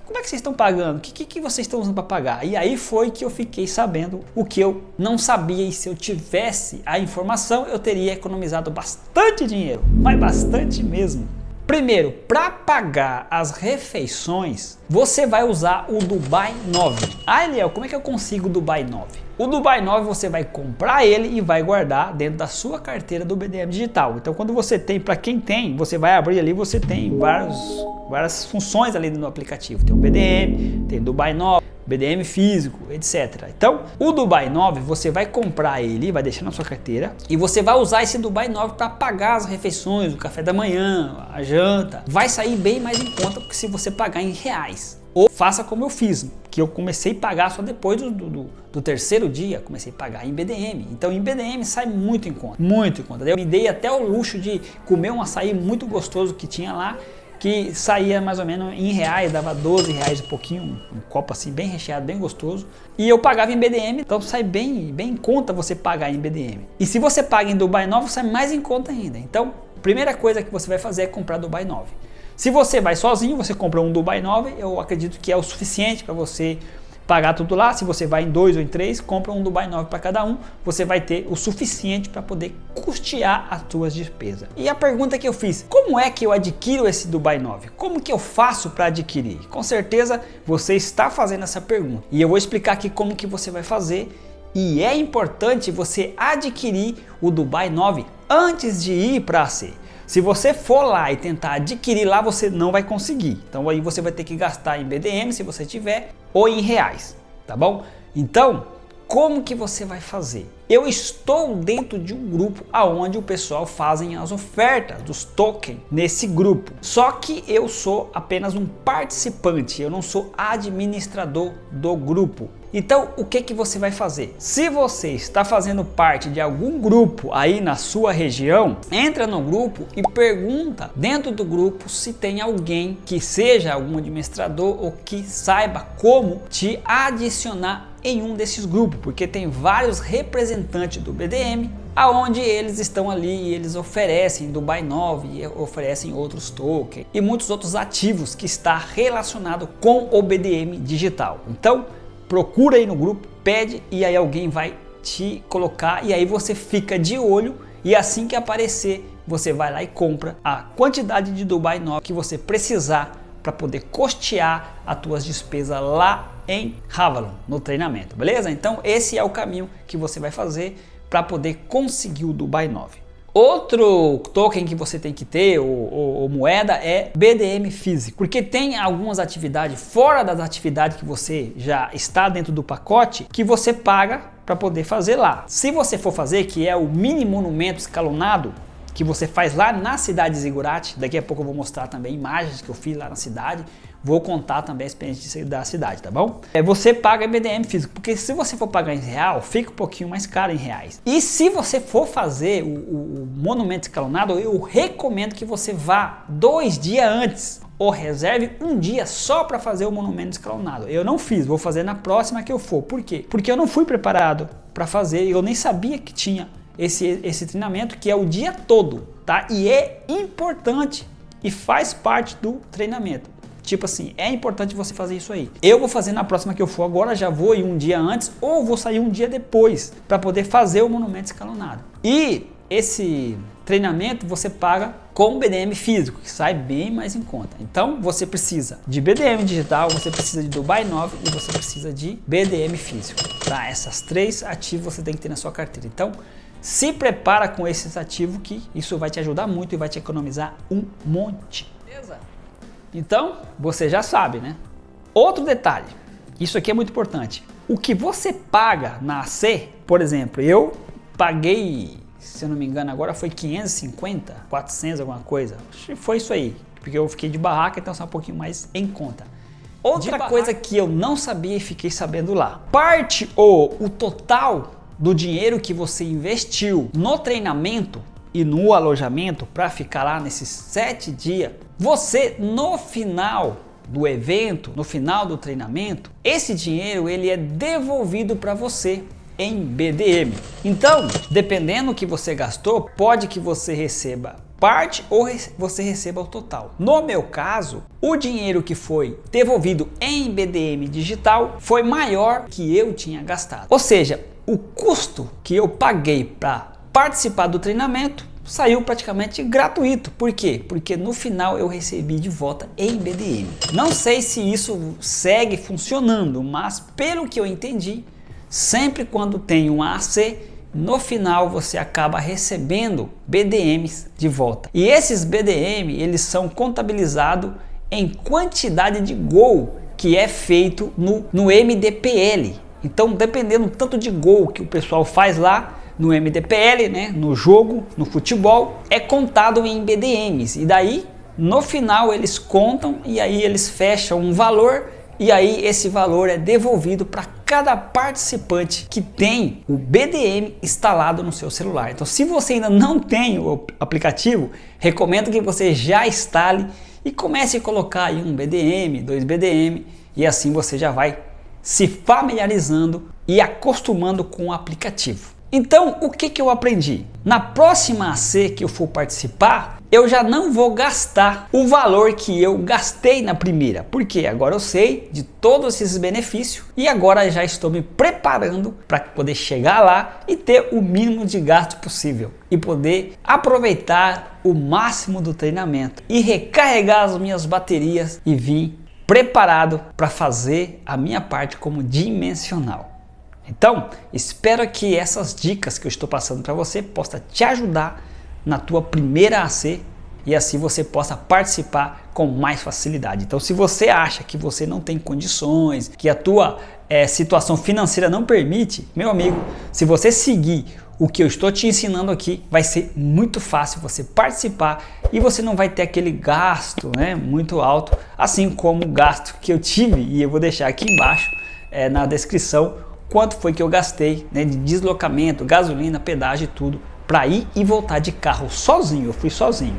como é que vocês estão pagando? O que vocês estão usando para pagar? E aí foi que eu fiquei sabendo o que eu não sabia, e se eu tivesse a informação eu teria economizado bastante dinheiro, mas bastante mesmo. Primeiro, para pagar as refeições, você vai usar o Dubai 9. Ah, Eliel, como é que eu consigo o Dubai 9? O Dubai 9 você vai comprar ele e vai guardar dentro da sua carteira do BDM Digital. Então quando você tem, para quem tem, você vai abrir ali, você tem várias funções ali no aplicativo. Tem o BDM, tem o Dubai 9, BDM físico, etc. Então, o Dubai 9 você vai comprar ele, vai deixar na sua carteira e você vai usar esse Dubai 9 para pagar as refeições, o café da manhã, a janta. Vai sair bem mais em conta do que se você pagar em reais. Ou faça como eu fiz, que eu comecei a pagar só depois do terceiro dia, comecei a pagar em BDM. Então em BDM sai muito em conta, muito em conta. Eu me dei até o luxo de comer um açaí muito gostoso que tinha lá, que saía mais ou menos em reais, dava 12 reais e pouquinho, um copo assim bem recheado, bem gostoso. E eu pagava em BDM, então sai bem em conta você pagar em BDM. E se você paga em Dubai 9, sai mais em conta ainda. Então, primeira coisa que você vai fazer é comprar Dubai 9. Se você vai sozinho, você compra um Dubai 9, eu acredito que é o suficiente para você pagar tudo lá. Se você vai em 2 ou em 3, compra um Dubai 9 para cada um, você vai ter o suficiente para poder custear as suas despesas. E a pergunta que eu fiz, como é que eu adquiro esse Dubai 9? Como que eu faço para adquirir? Com certeza você está fazendo essa pergunta. E eu vou explicar aqui como que você vai fazer. E é importante você adquirir o Dubai 9 antes de ir para a AC. Se você for lá e tentar adquirir lá, você não vai conseguir. Então aí você vai ter que gastar em BDM, se você tiver, ou em reais, tá bom? Então, como que você vai fazer? Eu estou dentro de um grupo aonde o pessoal fazem as ofertas dos tokens nesse grupo. Só que eu sou apenas um participante, eu não sou administrador do grupo. Então, o que você vai fazer? Se você está fazendo parte de algum grupo aí na sua região, entra no grupo e pergunta dentro do grupo se tem alguém que seja algum administrador ou que saiba como te adicionar em um desses grupos, porque tem vários representantes do BDM aonde eles estão ali e eles oferecem Dubai 9 e oferecem outros tokens e muitos outros ativos que está relacionado com o BDM digital. Então, procura aí no grupo, pede e aí alguém vai te colocar e aí você fica de olho e assim que aparecer você vai lá e compra a quantidade de Dubai 9 que você precisar para poder custear as tuas despesas lá em Avalon, no treinamento, beleza? Então esse é o caminho que você vai fazer para poder conseguir o Dubai 9. Outro token que você tem que ter, ou moeda, é BDM físico, porque tem algumas atividades fora das atividades que você já está dentro do pacote que você paga para poder fazer lá. Se você for fazer, que é o mini monumento escalonado, que você faz lá na cidade de Ziggurat, daqui a pouco eu vou mostrar também imagens que eu fiz lá na cidade, vou contar também a experiência da cidade, tá bom? Você paga BDM físico, porque se você for pagar em real, fica um pouquinho mais caro em reais. E se você for fazer o monumento escalonado, eu recomendo que você vá 2 dias antes, ou reserve um dia só para fazer o monumento escalonado. Eu não fiz, vou fazer na próxima que eu for. Por quê? Porque eu não fui preparado para fazer, eu nem sabia que tinha esse treinamento, que é o dia todo, tá? E é importante e faz parte do treinamento. Tipo assim, é importante você fazer isso aí. Eu vou fazer na próxima que eu for agora, já vou ir um dia antes ou vou sair um dia depois para poder fazer o monumento escalonado. E esse treinamento você paga com BDM físico, que sai bem mais em conta. Então você precisa de BDM digital, você precisa de Dubai 9 e você precisa de BDM físico, tá? Essas 3 ativos você tem que ter na sua carteira. Então se prepara com esses ativos que isso vai te ajudar muito e vai te economizar um monte. Beleza? Então, você já sabe, né? Outro detalhe, isso aqui é muito importante. O que você paga na AC, por exemplo, eu paguei, se eu não me engano agora foi 550, 400 alguma coisa. Foi isso aí, porque eu fiquei de barraca, então só um pouquinho mais em conta. Outra coisa que eu não sabia e fiquei sabendo lá. Parte o total do dinheiro que você investiu no treinamento e no alojamento para ficar lá nesses 7 dias, você no final do evento, no final do treinamento, esse dinheiro ele é devolvido para você em BDM. Então, dependendo do que você gastou, pode que você receba parte ou você receba o total. No meu caso, o dinheiro que foi devolvido em BDM digital foi maior que eu tinha gastado. Ou seja, o custo que eu paguei para participar do treinamento saiu praticamente gratuito. Por quê? Porque no final eu recebi de volta em BDM. Não sei se isso segue funcionando, mas pelo que eu entendi, sempre quando tem um AC, no final você acaba recebendo BDMs de volta. E esses BDM, eles são contabilizados em quantidade de gol que é feito no MDPL. Então, dependendo do tanto de gol que o pessoal faz lá no MDPL, né, no jogo, no futebol, é contado em BDMs. E daí, no final, eles contam e aí eles fecham um valor e aí esse valor é devolvido para cada participante que tem o BDM instalado no seu celular. Então, se você ainda não tem o aplicativo, recomendo que você já instale e comece a colocar aí um BDM, 2 BDM, e assim você já vai se familiarizando e acostumando com o aplicativo. Então, o que eu aprendi? Na próxima AC que eu for participar, eu já não vou gastar o valor que eu gastei na primeira, porque agora eu sei de todos esses benefícios e agora já estou me preparando para poder chegar lá e ter o mínimo de gasto possível e poder aproveitar o máximo do treinamento e recarregar as minhas baterias e vir preparado para fazer a minha parte como dimensional. Então, espero que essas dicas que eu estou passando para você possam te ajudar na tua primeira AC e assim você possa participar com mais facilidade. Então, se você acha que você não tem condições, que a tua situação financeira não permite, meu amigo, se você seguir o que eu estou te ensinando aqui, vai ser muito fácil você participar e você não vai ter aquele gasto, né, muito alto, assim como o gasto que eu tive, e eu vou deixar aqui embaixo na descrição quanto foi que eu gastei, né, de deslocamento, gasolina, pedágio e tudo para ir e voltar de carro sozinho. Eu fui sozinho.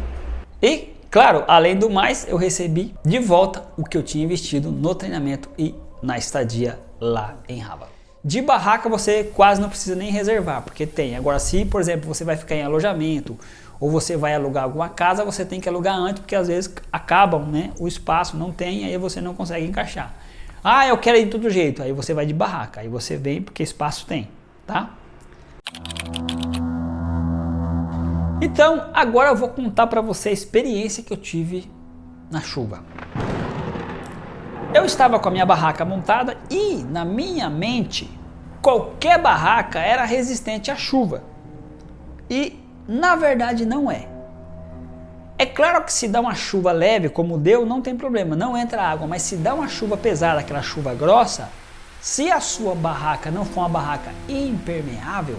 E, claro, além do mais, eu recebi de volta o que eu tinha investido no treinamento e na estadia lá em Raba. De barraca você quase não precisa nem reservar, porque tem. Agora, se, por exemplo, você vai ficar em alojamento ou você vai alugar alguma casa, você tem que alugar antes, porque às vezes acabam, né, o espaço, não tem, aí você não consegue encaixar. Ah, eu quero ir de todo jeito. Aí você vai de barraca. Aí você vem porque espaço tem, tá? Então, agora eu vou contar para você a experiência que eu tive na chuva. Eu estava com a minha barraca montada e, na minha mente, qualquer barraca era resistente à chuva. E, na verdade, não é. É claro que se dá uma chuva leve, como deu, não tem problema, não entra água. Mas se dá uma chuva pesada, aquela chuva grossa, se a sua barraca não for uma barraca impermeável,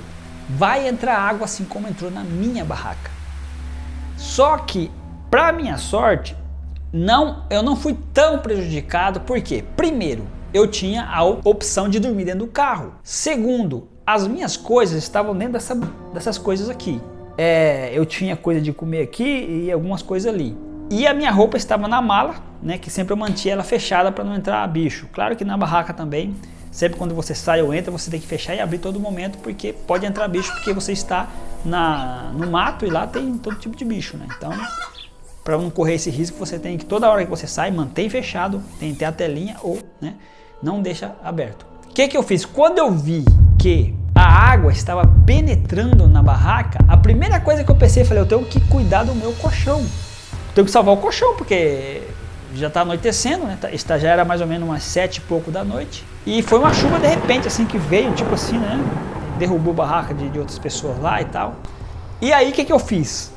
vai entrar água assim como entrou na minha barraca. Só que, para minha sorte, eu não fui tão prejudicado, porque, primeiro, eu tinha a opção de dormir dentro do carro. Segundo, as minhas coisas estavam dentro dessas coisas aqui. Eu tinha coisa de comer aqui e algumas coisas ali. E a minha roupa estava na mala, né, que sempre eu mantinha ela fechada para não entrar bicho. Claro que na barraca também, sempre quando você sai ou entra, você tem que fechar e abrir todo momento, porque pode entrar bicho, porque você está no mato e lá tem todo tipo de bicho, né? Então, para não correr esse risco, você tem que, toda hora que você sai, mantém fechado, tem que ter a telinha ou, né, não deixa aberto. O que eu fiz? Quando eu vi que a água estava penetrando na barraca, a primeira coisa que eu pensei, eu tenho que cuidar do meu colchão. Tenho que salvar o colchão, porque já está anoitecendo, né? Já era mais ou menos umas 7 e pouco da noite. E foi uma chuva de repente, assim, que veio, tipo assim, né? Derrubou a barraca de outras pessoas lá e tal. E aí, o que eu fiz?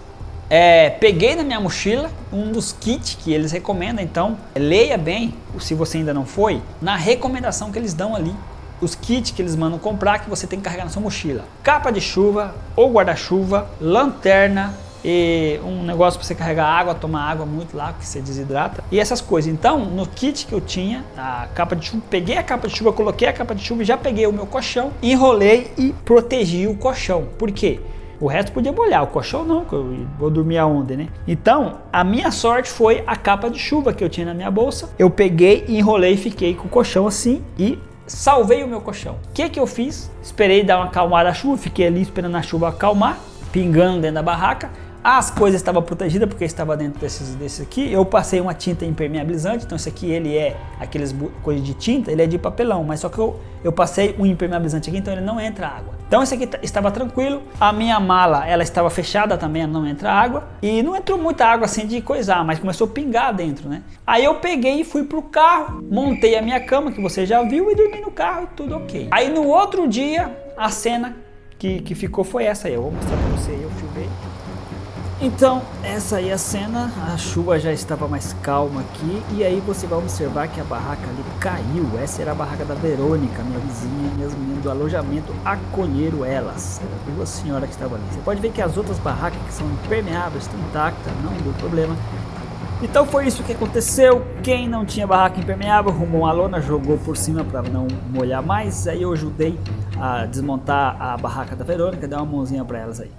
Peguei na minha mochila um dos kits que eles recomendam, então leia bem, se você ainda não foi, na recomendação que eles dão ali. Os kits que eles mandam comprar, que você tem que carregar na sua mochila. Capa de chuva ou guarda-chuva, lanterna e um negócio para você carregar água, tomar água muito lá, porque você desidrata. E essas coisas. Então, no kit que eu tinha, a capa de chuva, peguei a capa de chuva, coloquei a capa de chuva e já peguei o meu colchão, enrolei e protegi o colchão. Por quê? O resto podia molhar, o colchão não, que eu vou dormir aonde, né? Então, a minha sorte foi a capa de chuva que eu tinha na minha bolsa. Eu peguei, enrolei e fiquei com o colchão assim e salvei o meu colchão. O que que eu fiz? Esperei dar uma acalmada a chuva, fiquei ali esperando a chuva acalmar, pingando dentro da barraca. As coisas estavam protegidas porque estava dentro desses aqui. Eu passei uma tinta impermeabilizante, então esse aqui ele é aqueles coisas de tinta, ele é de papelão, mas só que eu passei um impermeabilizante aqui, então ele não entra água. Então esse aqui estava tranquilo. A minha mala, ela estava fechada também, não entra água. E não entrou muita água assim de coisar, mas começou a pingar dentro, né? Aí eu peguei e fui pro carro, montei a minha cama, que você já viu, e dormi no carro e tudo ok. Aí no outro dia, a cena que ficou foi essa aí. Eu vou mostrar pra você aí, eu filmei. Então, essa aí é a cena, a chuva já estava mais calma aqui, e aí você vai observar que a barraca ali caiu. Essa era a barraca da Verônica, minha vizinha, minhas meninas do alojamento Acolheram Elas. Eram duas senhoras que estavam ali. Você pode ver que as outras barracas que são impermeáveis estão intactas, não deu problema. Então foi isso que aconteceu. Quem não tinha barraca impermeável arrumou uma lona, jogou por cima para não molhar mais. Aí eu ajudei a desmontar a barraca da Verônica, dar uma mãozinha para elas aí.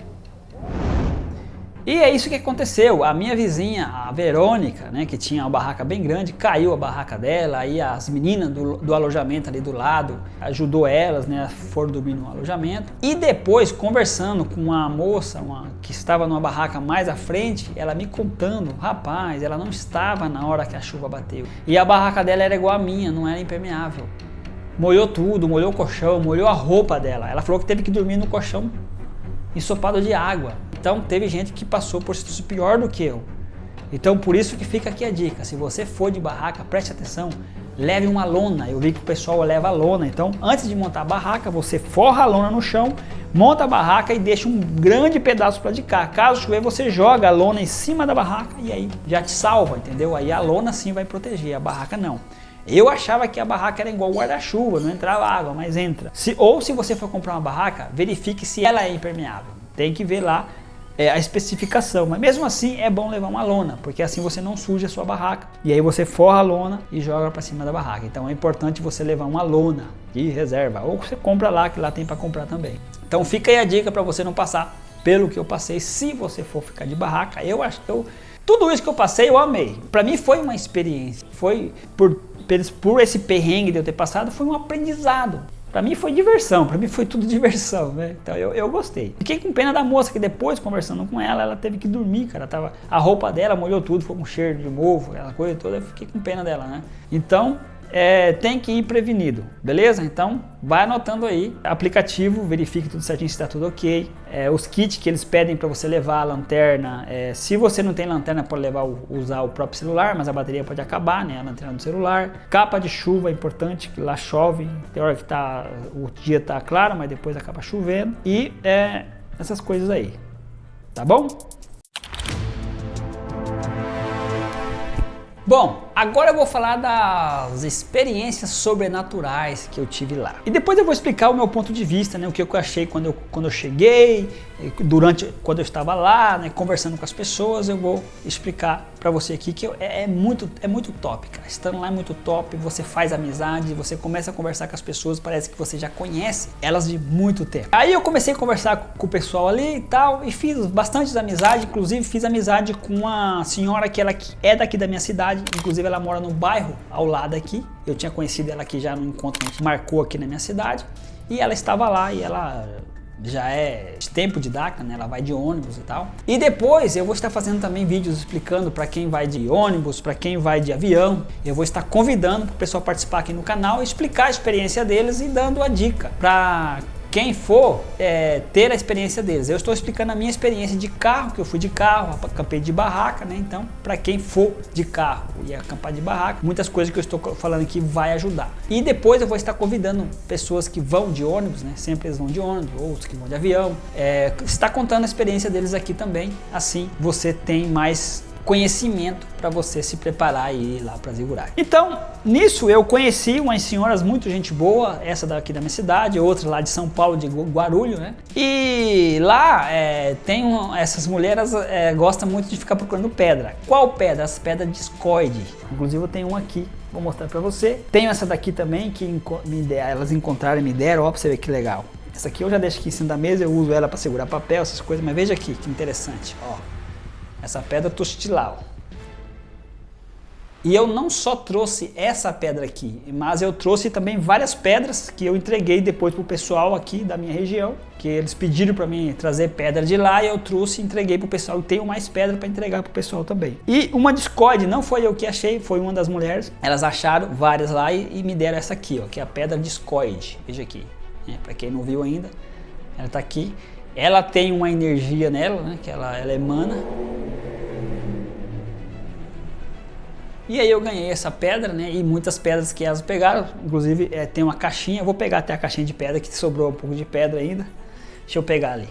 E é isso que aconteceu. A minha vizinha, a Verônica, né, que tinha uma barraca bem grande, caiu a barraca dela, aí as meninas do alojamento ali do lado ajudou elas, né, foram dormir no alojamento. E depois, conversando com uma moça que estava numa barraca mais à frente, ela me contando, rapaz, ela não estava na hora que a chuva bateu. E a barraca dela era igual a minha, não era impermeável. Molhou tudo, molhou o colchão, molhou a roupa dela. Ela falou que teve que dormir no colchão ensopado de água. Então teve gente que passou por situação pior do que eu. Então por isso que fica aqui a dica, se você for de barraca, preste atenção, leve uma lona. Eu vi que o pessoal leva a lona, então antes de montar a barraca, você forra a lona no chão, monta a barraca e deixa um grande pedaço para de cá. Caso chover, você joga a lona em cima da barraca e aí já te salva, entendeu? Aí a lona sim vai proteger, a barraca não. Eu achava que a barraca era igual guarda-chuva, não entrava água, mas entra. Ou se você for comprar uma barraca, verifique se ela é impermeável. Tem que ver lá a especificação, mas mesmo assim é bom levar uma lona, porque assim você não suja a sua barraca. E aí você forra a lona e joga para cima da barraca. Então é importante você levar uma lona de reserva, ou você compra lá, que lá tem para comprar também. Então fica aí a dica para você não passar pelo que eu passei, se você for ficar de barraca. Tudo isso que eu passei eu amei. Para mim foi uma experiência, foi por esse perrengue de eu ter passado, foi um aprendizado. Pra mim foi diversão, pra mim foi tudo diversão, né? Então eu gostei. Fiquei com pena da moça que depois, conversando com ela teve que dormir, cara. A roupa dela molhou tudo, ficou com cheiro de mofo, aquela coisa toda. Eu fiquei com pena dela, né? Então, tem que ir prevenido, beleza? Então, vai anotando aí, aplicativo, verifique tudo certinho se está tudo ok. Os kits que eles pedem para você levar, a lanterna, se você não tem lanterna pode usar o próprio celular, mas a bateria pode acabar, né? A lanterna do celular. Capa de chuva é importante, que lá chove, tem hora que o dia tá claro, mas depois acaba chovendo. E essas coisas aí, tá bom? Bom, agora eu vou falar das experiências sobrenaturais que eu tive lá. E depois eu vou explicar o meu ponto de vista, né, o que eu achei quando eu cheguei, quando eu estava lá, né, conversando com as pessoas. Eu vou explicar para você aqui que é muito top, cara. Estando lá é muito top, você faz amizade, você começa a conversar com as pessoas, parece que você já conhece elas de muito tempo. Aí eu comecei a conversar com o pessoal ali e tal, e fiz bastante amizade, inclusive fiz amizade com uma senhora que ela é daqui da minha cidade. Inclusive ela mora no bairro ao lado aqui. Eu tinha conhecido ela aqui já no encontro que a gente marcou aqui na minha cidade. E ela estava lá e ela já é de tempo de DACA, né? Ela vai de ônibus e tal. E depois eu vou estar fazendo também vídeos explicando para quem vai de ônibus, para quem vai de avião. Eu vou estar convidando para o pessoal participar aqui no canal, explicar a experiência deles e dando a dica para quem for ter a experiência deles. Eu estou explicando a minha experiência de carro, que eu fui de carro, acampei de barraca, né? Então, para quem for de carro e acampar de barraca, muitas coisas que eu estou falando aqui vai ajudar. E depois eu vou estar convidando pessoas que vão de ônibus, né? Sempre eles vão de ônibus, outros que vão de avião. Está contando a experiência deles aqui também. Assim, você tem mais conhecimento para você se preparar e ir lá para Zigurate. Então, nisso eu conheci umas senhoras muito gente boa, essa daqui da minha cidade, outra lá de São Paulo, de Guarulhos, né? E lá essas mulheres gostam muito de ficar procurando pedra. Qual pedra? As pedras discoide. Inclusive eu tenho uma aqui, vou mostrar para você. Tenho essa daqui também que elas encontraram e me deram, ó, para você ver que legal. Essa aqui eu já deixo aqui em cima da mesa, eu uso ela para segurar papel, essas coisas, mas veja aqui, que interessante, ó. Essa pedra eu trouxe de lá, ó. E eu não só trouxe essa pedra aqui, mas eu trouxe também várias pedras que eu entreguei depois pro pessoal aqui da minha região, que eles pediram para mim trazer pedra de lá e eu trouxe e entreguei pro pessoal. E tenho mais pedra para entregar pro pessoal também. E uma discorde, não foi eu que achei, foi uma das mulheres. Elas acharam várias lá e me deram essa aqui, ó, que é a pedra discoide. Veja aqui, né? Para quem não viu ainda, ela tá aqui. Ela tem uma energia nela, né? Que ela emana. E aí eu ganhei essa pedra, né, e muitas pedras que elas pegaram, inclusive tem uma caixinha, eu vou pegar até a caixinha de pedra que sobrou um pouco de pedra ainda, deixa eu pegar ali.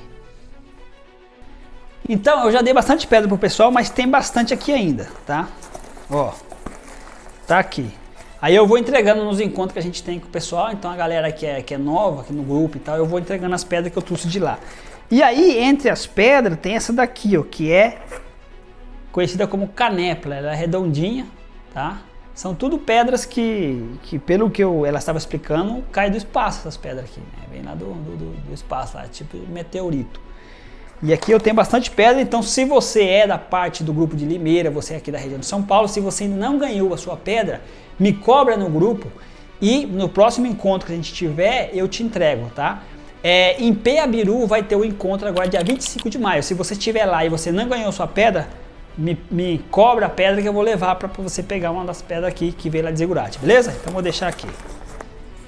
Então eu já dei bastante pedra pro pessoal, mas tem bastante aqui ainda, tá? Ó, tá aqui. Aí eu vou entregando nos encontros que a gente tem com o pessoal, então a galera que é nova aqui no grupo e tal, eu vou entregando as pedras que eu trouxe de lá. E aí entre as pedras tem essa daqui, ó, que é conhecida como canepla, ela é redondinha. Tá? São tudo pedras que pelo que ela estava explicando, cai do espaço essas pedras aqui, né? Vem lá do espaço, lá, tipo meteorito. E aqui eu tenho bastante pedra, então se você é da parte do grupo de Limeira, você é aqui da região de São Paulo, se você ainda não ganhou a sua pedra, me cobra no grupo e no próximo encontro que a gente tiver, eu te entrego, tá? Em Peabiru vai ter o encontro agora dia 25 de maio, se você estiver lá e você não ganhou a sua pedra, me cobra a pedra que eu vou levar para você pegar uma das pedras aqui que veio lá de Zigurate, beleza? Então vou deixar aqui.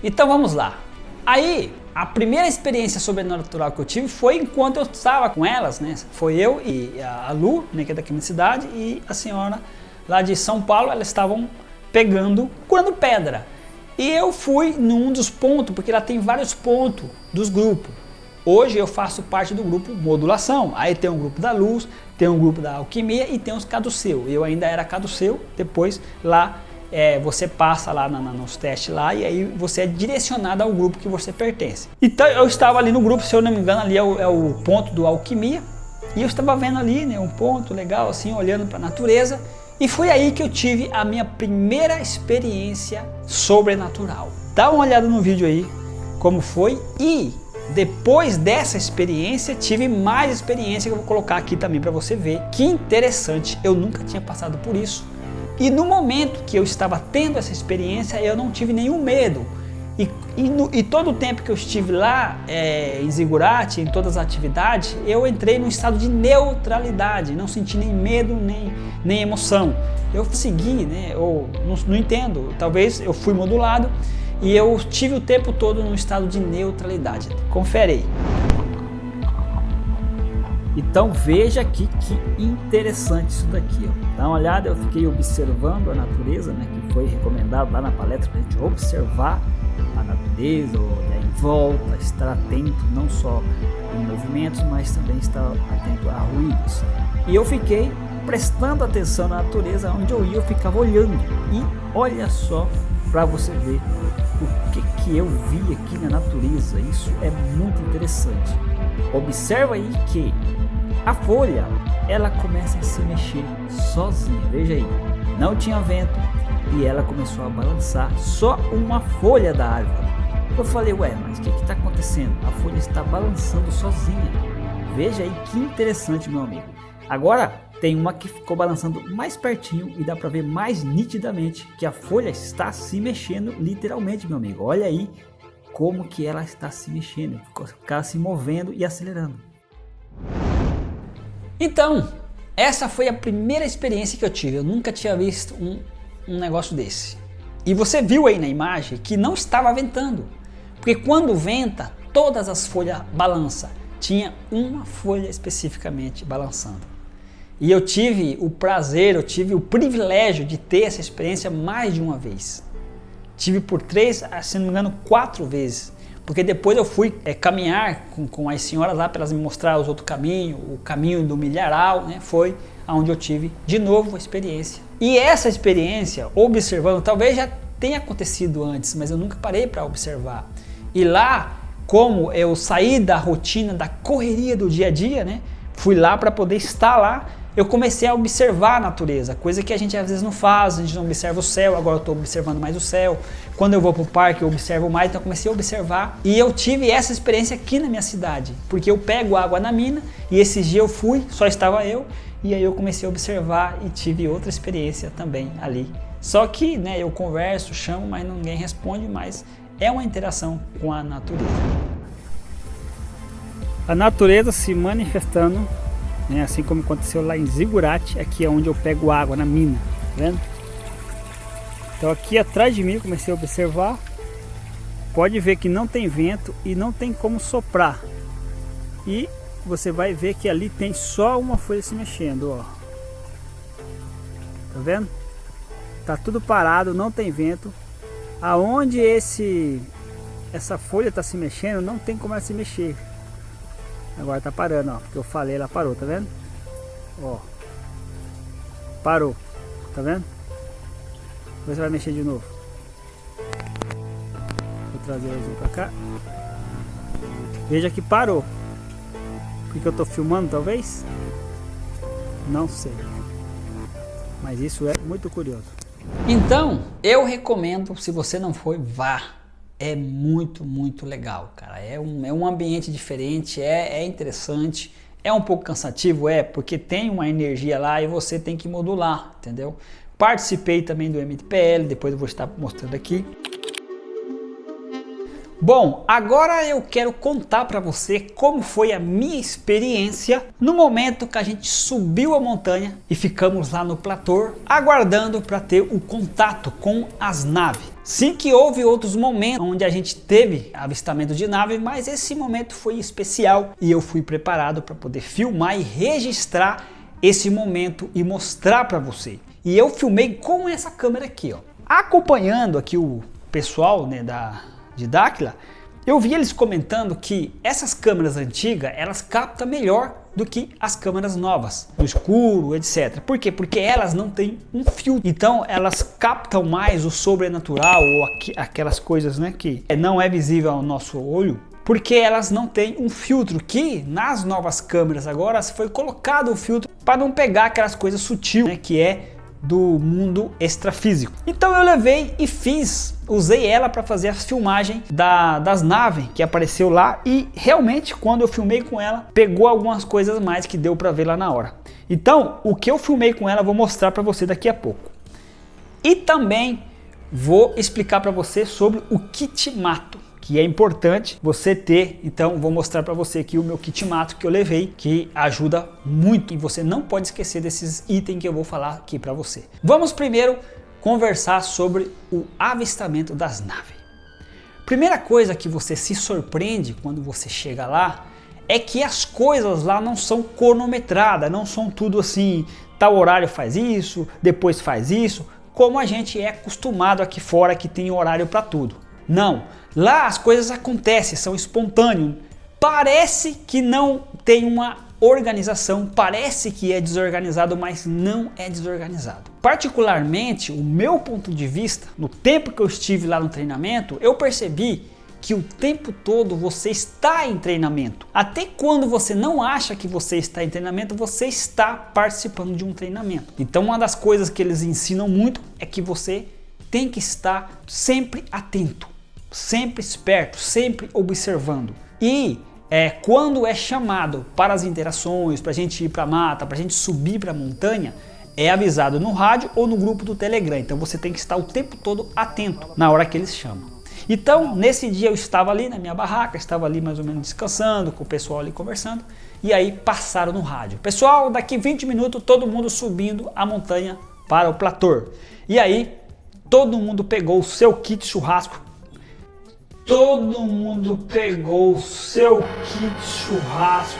Então vamos lá. Aí, a primeira experiência sobrenatural que eu tive foi enquanto eu estava com elas, né? Foi eu e a Lu, né, que é daqui da cidade, e a senhora lá de São Paulo, elas estavam curando pedra. E eu fui num dos pontos, porque lá tem vários pontos dos grupos. Hoje eu faço parte do grupo Modulação, aí tem um grupo da Luz, tem um grupo da Alquimia e tem os Caduceu. Eu ainda era Caduceu, depois lá você passa lá nos testes lá e aí você é direcionado ao grupo que você pertence. Então eu estava ali no grupo, se eu não me engano, ali é o ponto do Alquimia, e eu estava vendo ali, né, um ponto legal assim, olhando para a natureza, e foi aí que eu tive a minha primeira experiência sobrenatural. Dá uma olhada no vídeo aí, como foi, e depois dessa experiência, tive mais experiência que eu vou colocar aqui também para você ver. Que interessante, eu nunca tinha passado por isso. E no momento que eu estava tendo essa experiência, eu não tive nenhum medo. E todo o tempo que eu estive lá em Zigurate, em todas as atividades, eu entrei num estado de neutralidade, não senti nem medo, nem emoção. Eu segui, né? Eu não entendo, talvez eu fui modulado, e eu tive o tempo todo num estado de neutralidade. Confere aí. Então veja aqui que interessante isso daqui, ó. Dá uma olhada, eu fiquei observando a natureza, né, que foi recomendado lá na palestra para a gente observar a natureza, olhar em volta, estar atento não só em movimentos, mas também estar atento a ruídos. E eu fiquei prestando atenção na natureza, onde eu ia, eu ficava olhando. E olha só para você ver o que eu vi aqui na natureza. Isso é muito interessante. Observa aí que a folha, ela começa a se mexer sozinha. Veja aí, não tinha vento e ela começou a balançar, só uma folha da árvore. Eu falei, ué, mas o que está acontecendo? A folha está balançando sozinha. Veja aí que interessante, meu amigo. Agora tem uma que ficou balançando mais pertinho e dá para ver mais nitidamente que a folha está se mexendo literalmente, meu amigo. Olha aí como que ela está se mexendo, fica se movendo e acelerando. Então, essa foi a primeira experiência que eu tive. Eu nunca tinha visto um negócio desse. E você viu aí na imagem que não estava ventando, porque quando venta, todas as folhas balançam. Tinha uma folha especificamente balançando. E eu tive o prazer, eu tive o privilégio de ter essa experiência mais de uma vez. Tive por 3, se não me engano, 4 vezes. Porque depois eu fui caminhar com as senhoras lá para elas me mostrar os outros caminhos, o caminho do milharal, né? Foi onde eu tive de novo a experiência. E essa experiência, observando, talvez já tenha acontecido antes, mas eu nunca parei para observar. E lá, como eu saí da rotina, da correria do dia a dia, né? Fui lá para poder estar lá eu comecei a observar a natureza, coisa que a gente às vezes não faz, a gente não observa o céu. Agora eu estou observando mais o céu. Quando eu vou para o parque eu observo mais, então eu comecei a observar. E eu tive essa experiência aqui na minha cidade, porque eu pego água na mina e esses dias eu fui, só estava eu, e aí eu comecei a observar e tive outra experiência também ali. Só que, né, eu converso, chamo, mas ninguém responde, mas é uma interação com a natureza. A natureza se manifestando, né, assim como aconteceu lá em Zigurate, aqui é onde eu pego água na mina, tá vendo? Então aqui atrás de mim eu comecei a observar, pode ver que não tem vento e não tem como soprar. E você vai ver que ali tem só uma folha se mexendo, ó. Tá vendo? Tá tudo parado, não tem vento. Aonde essa folha tá se mexendo, não tem como ela se mexer. Agora tá parando, ó, porque eu falei, ela parou, tá vendo? Ó, parou, tá vendo? Depois você vai mexer de novo. Vou trazer o pra cá. Veja que parou. Porque eu tô filmando, talvez? Não sei. Mas isso é muito curioso. Então, eu recomendo, se você não foi, vá. É muito, muito legal, cara. É um ambiente diferente, é interessante. É um pouco cansativo, porque tem uma energia lá e você tem que modular, entendeu? Participei também do MTPL, depois eu vou estar mostrando aqui. Bom, agora eu quero contar para você como foi a minha experiência no momento que a gente subiu a montanha e ficamos lá no platô aguardando para ter o contato com as naves. Sim que houve outros momentos onde a gente teve avistamento de nave, mas esse momento foi especial e eu fui preparado para poder filmar e registrar esse momento e mostrar para você. E eu filmei com essa câmera aqui, ó. Acompanhando aqui o pessoal, né, de Dáquila, eu vi eles comentando que essas câmeras antigas, elas captam melhor do que as câmeras novas, no escuro, etc. Por quê? Porque elas não têm um filtro, então elas captam mais o sobrenatural ou aquelas coisas, né, que não é visível ao nosso olho, porque elas não têm um filtro, que nas novas câmeras agora foi colocado o filtro para não pegar aquelas coisas sutis, né, que é do mundo extrafísico. Então eu levei e usei ela para fazer a filmagem das naves que apareceu lá, e realmente quando eu filmei com ela, pegou algumas coisas mais que deu para ver lá na hora. Então o que eu filmei com ela eu vou mostrar para você daqui a pouco. E também vou explicar para você sobre o kit mato, que é importante você ter. Então vou mostrar para você aqui o meu kit mato que eu levei, que ajuda muito e você não pode esquecer desses itens que eu vou falar aqui para você. Vamos primeiro conversar sobre o avistamento das naves. Primeira coisa que você se surpreende quando você chega lá é que as coisas lá não são cronometradas, não são tudo assim, tal horário faz isso, depois faz isso, como a gente é acostumado aqui fora, que tem horário para tudo. Não, lá as coisas acontecem, são espontâneas. Parece que não tem uma organização, parece que é desorganizado, mas não é desorganizado. Particularmente, o meu ponto de vista, no tempo que eu estive lá no treinamento, eu percebi que o tempo todo você está em treinamento. Até quando você não acha que você está em treinamento, você está participando de um treinamento. Então uma das coisas que eles ensinam muito é que você tem que estar sempre atento, sempre esperto, sempre observando. E quando é chamado para as interações, para a gente ir para a mata, para a gente subir para a montanha, é avisado no rádio ou no grupo do Telegram. Então você tem que estar o tempo todo atento na hora que eles chamam. Então nesse dia eu estava ali na minha barraca, estava ali mais ou menos descansando, com o pessoal ali conversando, e aí passaram no rádio: pessoal, daqui 20 minutos todo mundo subindo a montanha para o platô. E aí todo mundo pegou o seu kit churrasco. Todo mundo pegou o seu kit churrasco.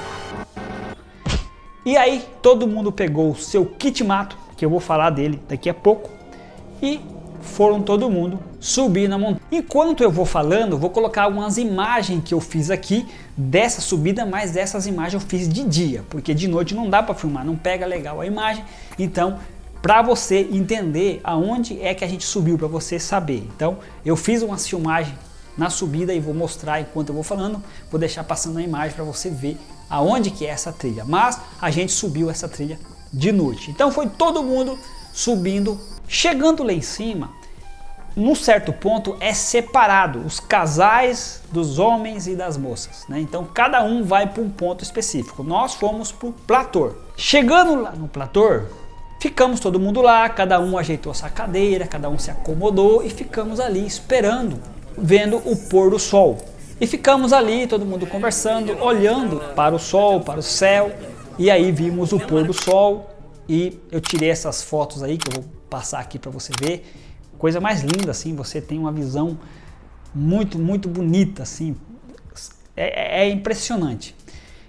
E aí todo mundo pegou o seu kit mato, que eu vou falar dele daqui a pouco, e foram todo mundo subir na montanha. Enquanto eu vou falando, vou colocar algumas imagens que eu fiz aqui dessa subida, mas essas imagens eu fiz de dia, porque de noite não dá para filmar, não pega legal a imagem. Então, para você entender aonde é que a gente subiu, para você saber. Então, eu fiz umas filmagens na subida e vou mostrar enquanto eu vou falando, vou deixar passando a imagem para você ver aonde que é essa trilha. Mas a gente subiu essa trilha de noite. Então foi todo mundo subindo. Chegando lá em cima, num certo ponto é separado os casais dos homens e das moças, né? Então cada um vai para um ponto específico. Nós fomos para o platô. Chegando lá no platô, ficamos todo mundo lá, cada um ajeitou essa cadeira, cada um se acomodou e ficamos ali esperando, vendo o pôr do sol. E ficamos ali, todo mundo conversando, olhando para o sol, para o céu, e aí vimos o pôr do sol e eu tirei essas fotos aí que eu vou passar aqui para você ver. Coisa mais linda, assim, você tem uma visão muito bonita, assim, é impressionante.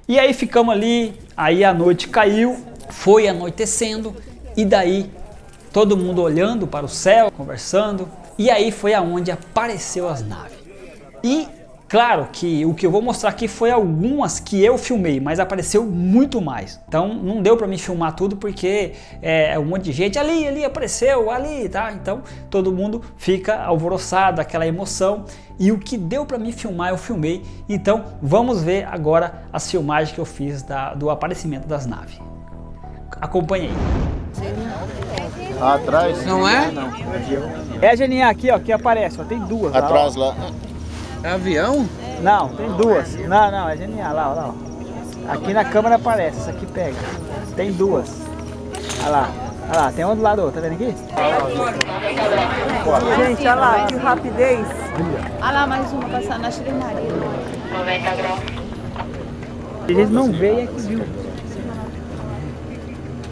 E aí ficamos ali, aí a noite caiu, foi anoitecendo, e daí todo mundo olhando para o céu, conversando, e aí foi aonde apareceu as naves. E claro que o que eu vou mostrar aqui foi algumas que eu filmei, mas apareceu muito mais. Então não deu para me filmar tudo porque um monte de gente ali apareceu, ali, tá? Então todo mundo fica alvoroçado, aquela emoção. E o que deu para me filmar eu filmei. Então vamos ver agora as filmagens que eu fiz do aparecimento das naves. Acompanhe aí. Atrás? Não é? É a GNA aqui, ó, que aparece, ó, tem duas. Atrás lá. É avião? Não, tem duas. Não, é genial. Lá, ó. Aqui na câmera aparece, essa aqui pega. Tem duas. Olha lá, tem um do lado, tá vendo aqui? Gente, olha lá, que rapidez. Olha lá, mais uma passando na Chile Maria. 90 graus. A gente não vê e é que viu.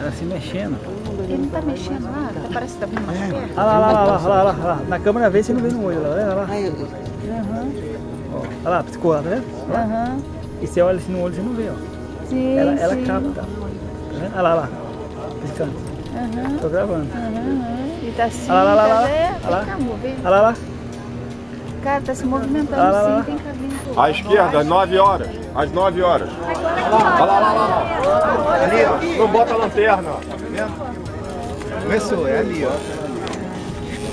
Ela se mexendo. Ele não tá mexendo nada, parece que tá vindo mais perto. Olha lá. Na câmera vê se não vê no olho. Olha lá. Olha lá, piscou, tá vendo? E você olha assim no olho, você não vê, ó. Sim, Ela sim. capta. Tá vendo? Olha lá. Piscando. Tô gravando. E tá assim, Olha lá. tá Olha vendo? lá. Olha lá. Cara, tá se movimentando Olha lá. sim, tem cabine. À esquerda, às 9 horas. Às 9 horas. Olha lá. Ali, ó. Não bota a lanterna, ó. Tá vendo? Começou, é ali, ó.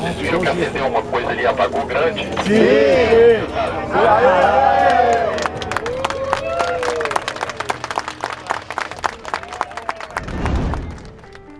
Você viu que acendeu uma coisa ali, apagou grande? Sim!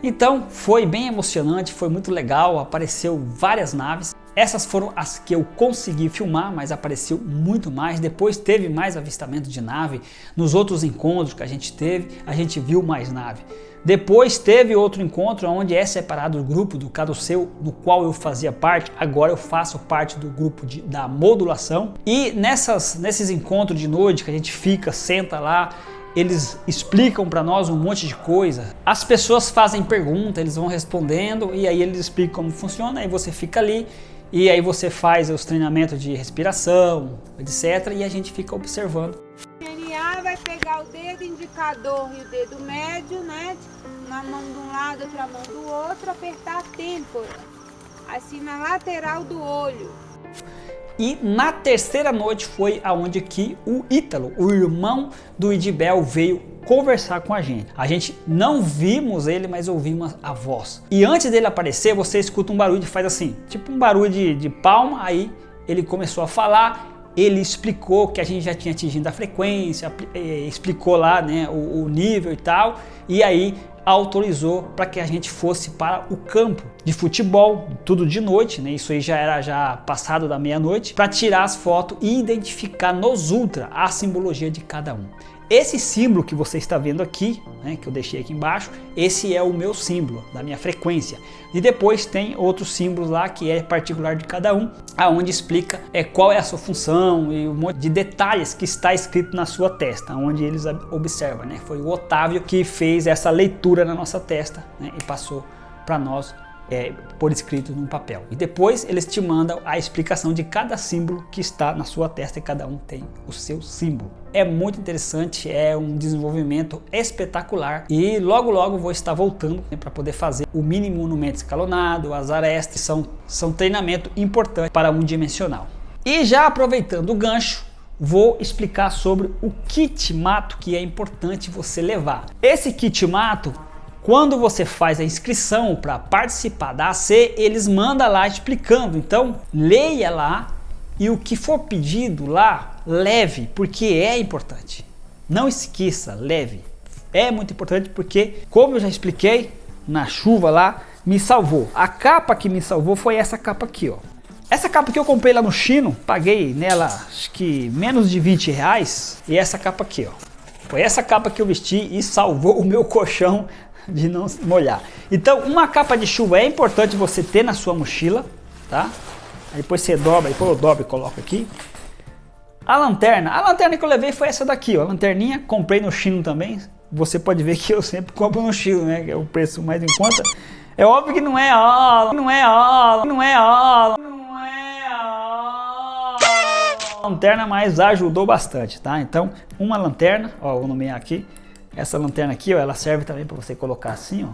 Então foi bem emocionante, foi muito legal, apareceu várias naves. Essas foram as que eu consegui filmar, mas apareceu muito mais. Depois teve mais avistamento de nave. Nos outros encontros que a gente viu mais nave. Depois teve outro encontro onde é separado o grupo do Caduceu, do qual eu fazia parte. Agora eu faço parte do grupo da modulação. E nesses encontros de noite que a gente fica, senta lá, eles explicam para nós um monte de coisa. As pessoas fazem perguntas, eles vão respondendo e aí eles explicam como funciona. Aí você fica ali e aí você faz os treinamentos de respiração, etc. E a gente fica observando. O GNA vai pegar o dedo indicador e o dedo médio, né? Na mão de um lado, outra mão do outro, apertar a têmpora, assim na lateral do olho. E na terceira noite foi aonde que o Ítalo, o irmão do Idibel, veio conversar com a gente. A gente não vimos ele, mas ouvimos a voz. E antes dele aparecer, você escuta um barulho que faz assim, tipo um barulho de palma. Aí ele começou a falar, ele explicou que a gente já tinha atingido a frequência, explicou lá, né, o nível e tal. E aí autorizou para que a gente fosse para o campo de futebol, tudo de noite, né? Isso aí já era passado da meia-noite, para tirar as fotos e identificar nos ultra a simbologia de cada um. Esse símbolo que você está vendo aqui, né, que eu deixei aqui embaixo, esse é o meu símbolo, da minha frequência. E depois tem outros símbolos lá que é particular de cada um, aonde explica qual é a sua função e um monte de detalhes que está escrito na sua testa, onde eles observam, né? Foi o Otávio que fez essa leitura na nossa testa, né, e passou para nós por escrito num papel. E depois eles te mandam a explicação de cada símbolo que está na sua testa e cada um tem o seu símbolo. É muito interessante, é um desenvolvimento espetacular e logo vou estar voltando, né, para poder fazer o mini monumento escalonado, as arestas, são treinamento importante para um dimensional. E já aproveitando o gancho, vou explicar sobre o kit mato que é importante você levar. Esse kit mato, quando você faz a inscrição para participar da AC, eles mandam lá explicando. Então, leia lá e o que for pedido lá, leve, porque é importante. Não esqueça, leve. é muito importante porque, como eu já expliquei, na chuva lá, me salvou. A capa que me salvou foi essa capa aqui, ó. Essa capa que eu comprei lá no Chino, paguei nela acho que menos de 20 reais. E essa capa aqui, ó. Foi essa capa que eu vesti e salvou o meu colchão de não se molhar. Então, uma capa de chuva é importante você ter na sua mochila, tá? Aí depois você dobra, depois eu dobro e coloco aqui. A lanterna que eu levei foi essa daqui, ó. A lanterninha, comprei no Chino também. Você pode ver que eu sempre compro no Chino, né? Que é o preço mais em conta. É óbvio que não é aula. A lanterna, mas ajudou bastante, tá? Então, uma lanterna, ó, vou nomear aqui. Essa lanterna aqui, ó, ela serve também para você colocar assim, ó.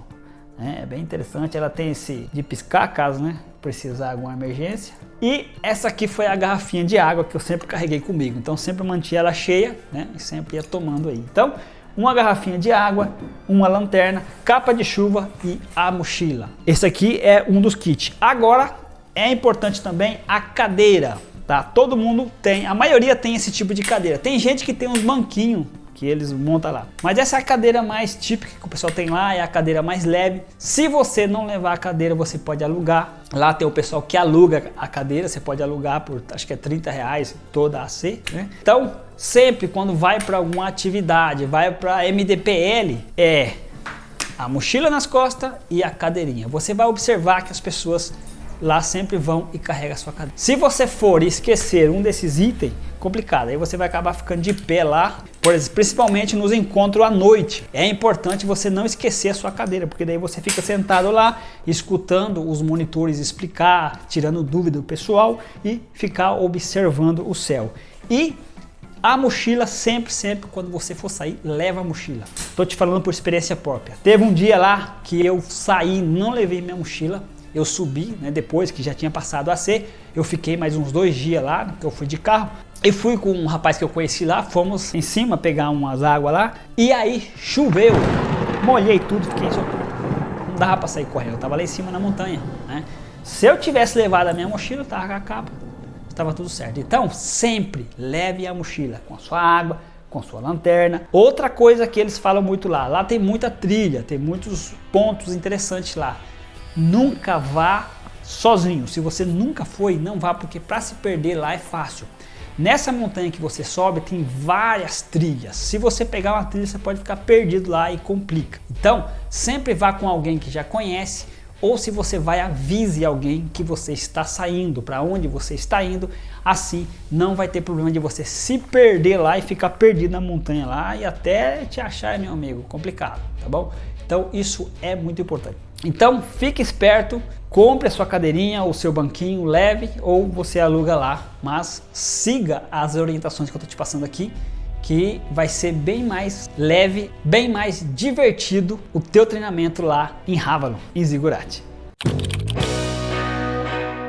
É bem interessante, ela tem esse de piscar caso, né, precisar alguma emergência. E essa aqui foi a garrafinha de água que eu sempre carreguei comigo. Então, sempre mantinha ela cheia, né, e sempre ia tomando aí. Então, uma garrafinha de água, uma lanterna, capa de chuva e a mochila. Esse aqui é um dos kits. Agora, é importante também a cadeira. Tá? Todo mundo tem, a maioria tem esse tipo de cadeira. Tem gente que tem uns banquinhos que eles montam lá. Mas essa é a cadeira mais típica que o pessoal tem lá, é a cadeira mais leve. Se você não levar a cadeira, você pode alugar. Lá tem o pessoal que aluga a cadeira, você pode alugar por, acho que é 30 reais toda a AC, né? Então, sempre quando vai para alguma atividade, vai para MDPL, é a mochila nas costas e a cadeirinha. Você vai observar que as pessoas lá sempre vão e carregam a sua cadeira. Se você for esquecer um desses itens, complicado, aí você vai acabar ficando de pé lá, por exemplo, principalmente nos encontros à noite. É importante você não esquecer a sua cadeira, porque daí você fica sentado lá, escutando os monitores explicar, tirando dúvida do pessoal e ficar observando o céu. E a mochila, sempre, quando você for sair, leva a mochila. Tô te falando por experiência própria. Teve um dia lá que eu saí, não levei minha mochila. Eu subi, né, depois que já tinha passado a AC, eu fiquei mais uns 2 dias lá, que eu fui de carro. E fui com um rapaz que eu conheci lá, fomos em cima pegar umas águas lá. E aí choveu, molhei tudo, fiquei só... Não dava pra sair correndo, eu tava lá em cima na montanha, né? Se eu tivesse levado a minha mochila, eu tava com a capa, estava tudo certo. Então sempre leve a mochila com a sua água, com sua lanterna. Outra coisa que eles falam muito lá tem muita trilha, tem muitos pontos interessantes lá. Nunca vá sozinho. Se você nunca foi, não vá, porque para se perder lá é fácil. Nessa montanha que você sobe tem várias trilhas. Se você pegar uma trilha, você pode ficar perdido lá e complica. Então, sempre vá com alguém que já conhece, ou se você vai, avise alguém que você está saindo, para onde você está indo. Assim não vai ter problema de você se perder lá e ficar perdido na montanha lá e até te achar, meu amigo, complicado, tá bom? Então isso é muito importante. Então fique esperto, compre a sua cadeirinha, o seu banquinho, leve ou você aluga lá, mas siga as orientações que eu estou te passando aqui, que vai ser bem mais leve, bem mais divertido o teu treinamento lá em Havalon, em Zigurate.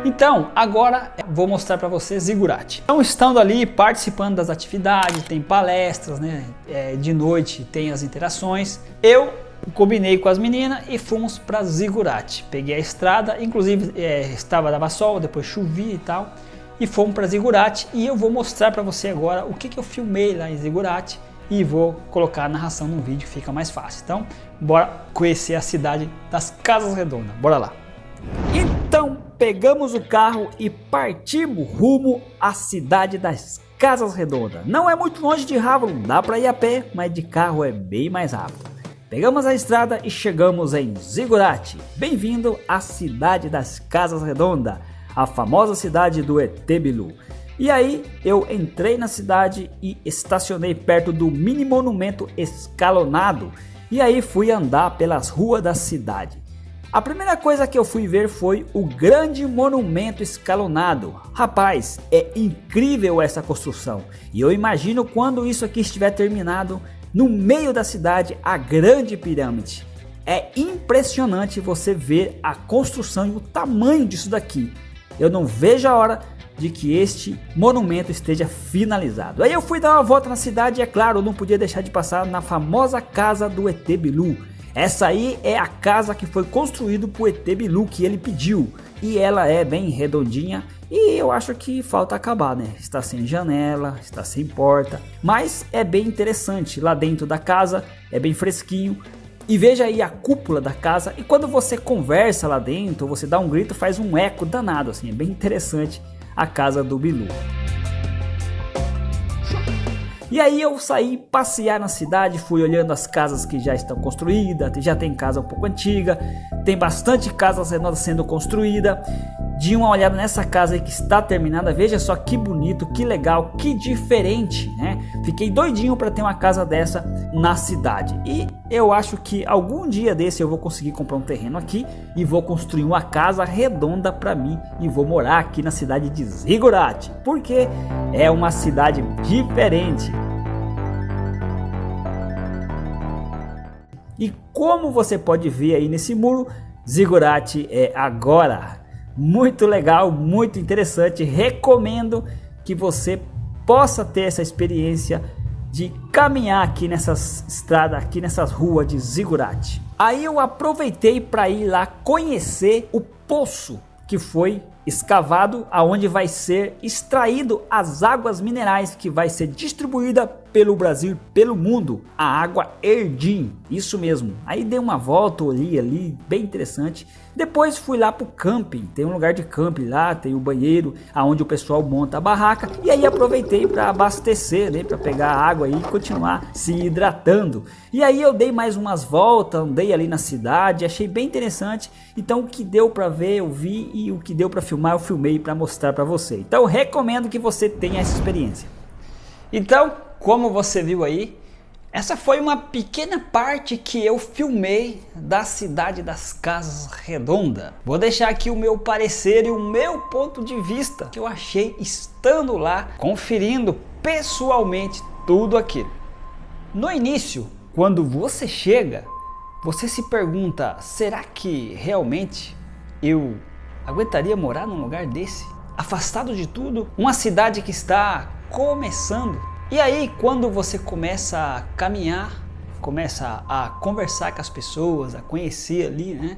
Então, agora vou mostrar para você Zigurate. Então, estando ali participando das atividades, tem palestras, né? De noite tem as interações. Eu combinei com as meninas e fomos para Zigurate. Peguei a estrada, inclusive dava sol, depois chovia e tal. E fomos para Zigurate e eu vou mostrar para você agora o que eu filmei lá em Zigurate e vou colocar a narração no vídeo, fica mais fácil. Então, bora conhecer a cidade das Casas Redondas. Bora lá! Então, pegamos o carro e partimos rumo à cidade das Casas Redondas. Não é muito longe de Havalon, dá para ir a pé, mas de carro é bem mais rápido. Pegamos a estrada e chegamos em Zigurate. Bem-vindo à cidade das Casas Redondas, a famosa cidade do ET Bilu. E aí eu entrei na cidade e estacionei perto do mini monumento escalonado. E aí fui andar pelas ruas da cidade. A primeira coisa que eu fui ver foi o grande monumento escalonado. Rapaz, é incrível essa construção. E eu imagino quando isso aqui estiver terminado, no meio da cidade, a grande pirâmide. É impressionante você ver a construção e o tamanho disso daqui. Eu não vejo a hora de que este monumento esteja finalizado. Aí eu fui dar uma volta na cidade e é claro, eu não podia deixar de passar na famosa casa do ET Bilu. Essa aí é a casa que foi construída por ET Bilu, que ele pediu. e ela é bem redondinha e eu acho que falta acabar, né? Está sem janela, está sem porta, mas é bem interessante. Lá dentro da casa é bem fresquinho. E veja aí a cúpula da casa, e quando você conversa lá dentro, você dá um grito, faz um eco danado, assim, é bem interessante a casa do Bilu. E aí eu saí passear na cidade, fui olhando as casas que já estão construídas, já tem casa um pouco antiga, tem bastante casas novas sendo construída. De uma olhada nessa casa aí que está terminada, veja só que bonito, que legal, que diferente, né? Fiquei doidinho para ter uma casa dessa na cidade. E eu acho que algum dia desse eu vou conseguir comprar um terreno aqui e vou construir uma casa redonda para mim e vou morar aqui na cidade de Zigurate, porque é uma cidade diferente. E como você pode ver aí nesse muro, Zigurate é agora. Muito legal, muito interessante. Recomendo que você possa ter essa experiência de caminhar aqui nessas estradas, aqui nessas ruas de Zigurate. Aí eu aproveitei para ir lá conhecer o poço que foi escavado, aonde vai ser extraído as águas minerais que vai ser distribuída pelo Brasil, pelo mundo, a água Erdim, isso mesmo. Aí dei uma volta, olhei ali, bem interessante. Depois fui lá pro camping, tem um lugar de camping lá, tem o banheiro, aonde o pessoal monta a barraca. E aí aproveitei para abastecer, né, para pegar água e continuar se hidratando. E aí eu dei mais umas voltas, andei ali na cidade, achei bem interessante. Então o que deu para ver eu vi, e o que deu para filmar eu filmei para mostrar para você. Então recomendo que você tenha essa experiência. Então, como você viu aí, essa foi uma pequena parte que eu filmei da cidade das Casas Redondas. Vou deixar aqui o meu parecer e o meu ponto de vista que eu achei estando lá, conferindo pessoalmente tudo aquilo. No início, quando você chega, você se pergunta, será que realmente eu aguentaria morar num lugar desse? Afastado de tudo? Uma cidade que está começando? E aí, quando você começa a caminhar, começa a conversar com as pessoas, a conhecer ali, né,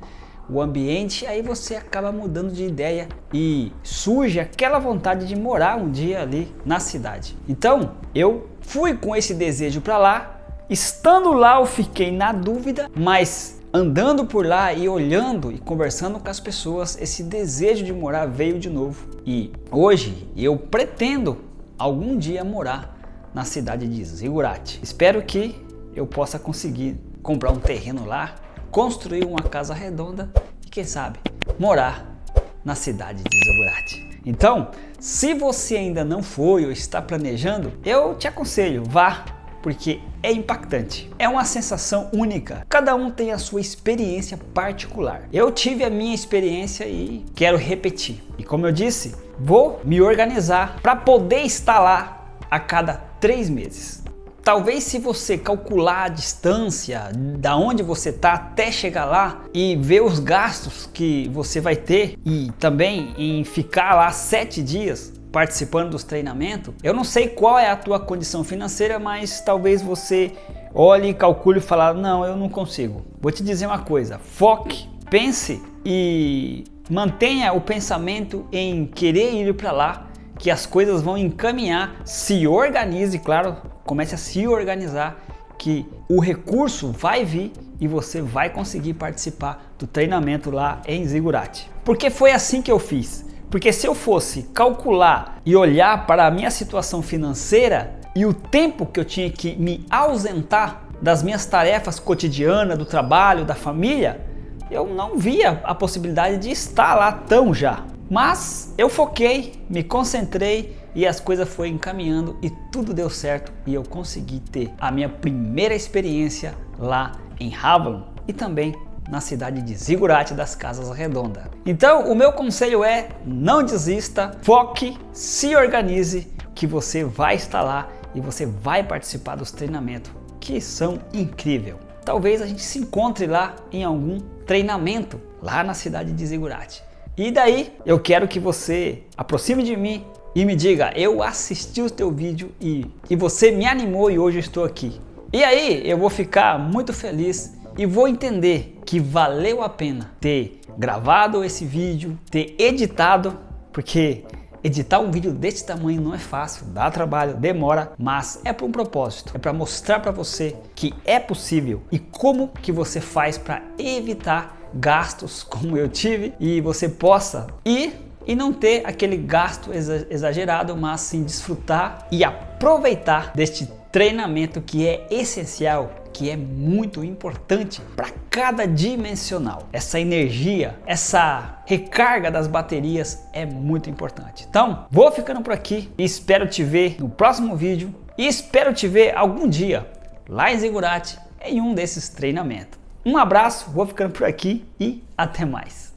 o ambiente, aí você acaba mudando de ideia e surge aquela vontade de morar um dia ali na cidade. Então, eu fui com esse desejo para lá. Estando lá, eu fiquei na dúvida, mas andando por lá e olhando e conversando com as pessoas, esse desejo de morar veio de novo. E hoje eu pretendo algum dia morar na cidade de Zigurate. Espero que eu possa conseguir comprar um terreno lá, construir uma casa redonda e quem sabe morar na cidade de Zigurate. Então, se você ainda não foi ou está planejando, eu te aconselho, vá, porque é impactante. É uma sensação única. Cada um tem a sua experiência particular. Eu tive a minha experiência e quero repetir. E como eu disse, vou me organizar para poder estar lá a cada 3 meses. Talvez se você calcular a distância da onde você está até chegar lá e ver os gastos que você vai ter e também em ficar lá 7 dias participando dos treinamentos, eu não sei qual é a tua condição financeira, mas talvez você olhe, calcule e fale, não, eu não consigo. Vou te dizer uma coisa, foque, pense e mantenha o pensamento em querer ir para lá, que as coisas vão encaminhar, se organize, claro, comece a se organizar, que o recurso vai vir e você vai conseguir participar do treinamento lá em Zigurate. Porque foi assim que eu fiz. Porque se eu fosse calcular e olhar para a minha situação financeira e o tempo que eu tinha que me ausentar das minhas tarefas cotidianas, do trabalho, da família, eu não via a possibilidade de estar lá tão já. Mas eu foquei, me concentrei e as coisas foram encaminhando e tudo deu certo e eu consegui ter a minha primeira experiência lá em Havalon e também na cidade de Zigurate das Casas Redondas. Então o meu conselho é, não desista, foque, se organize que você vai estar lá e você vai participar dos treinamentos que são incríveis. Talvez a gente se encontre lá em algum treinamento lá na cidade de Zigurate. E daí eu quero que você aproxime de mim e me diga, eu assisti o teu vídeo e você me animou e hoje eu estou aqui. E aí eu vou ficar muito feliz e vou entender que valeu a pena ter gravado esse vídeo, ter editado, porque editar um vídeo desse tamanho não é fácil, dá trabalho, demora, mas é para um propósito, é para mostrar para você que é possível e como que você faz para evitar gastos como eu tive e você possa ir e não ter aquele gasto exagerado, mas sim desfrutar e aproveitar deste treinamento que é essencial, que é muito importante para cada dimensional. Essa energia, essa recarga das baterias é muito importante. Então, vou ficando por aqui e espero te ver no próximo vídeo e espero te ver algum dia lá em Zigurate em um desses treinamentos. Um abraço, vou ficando por aqui e até mais.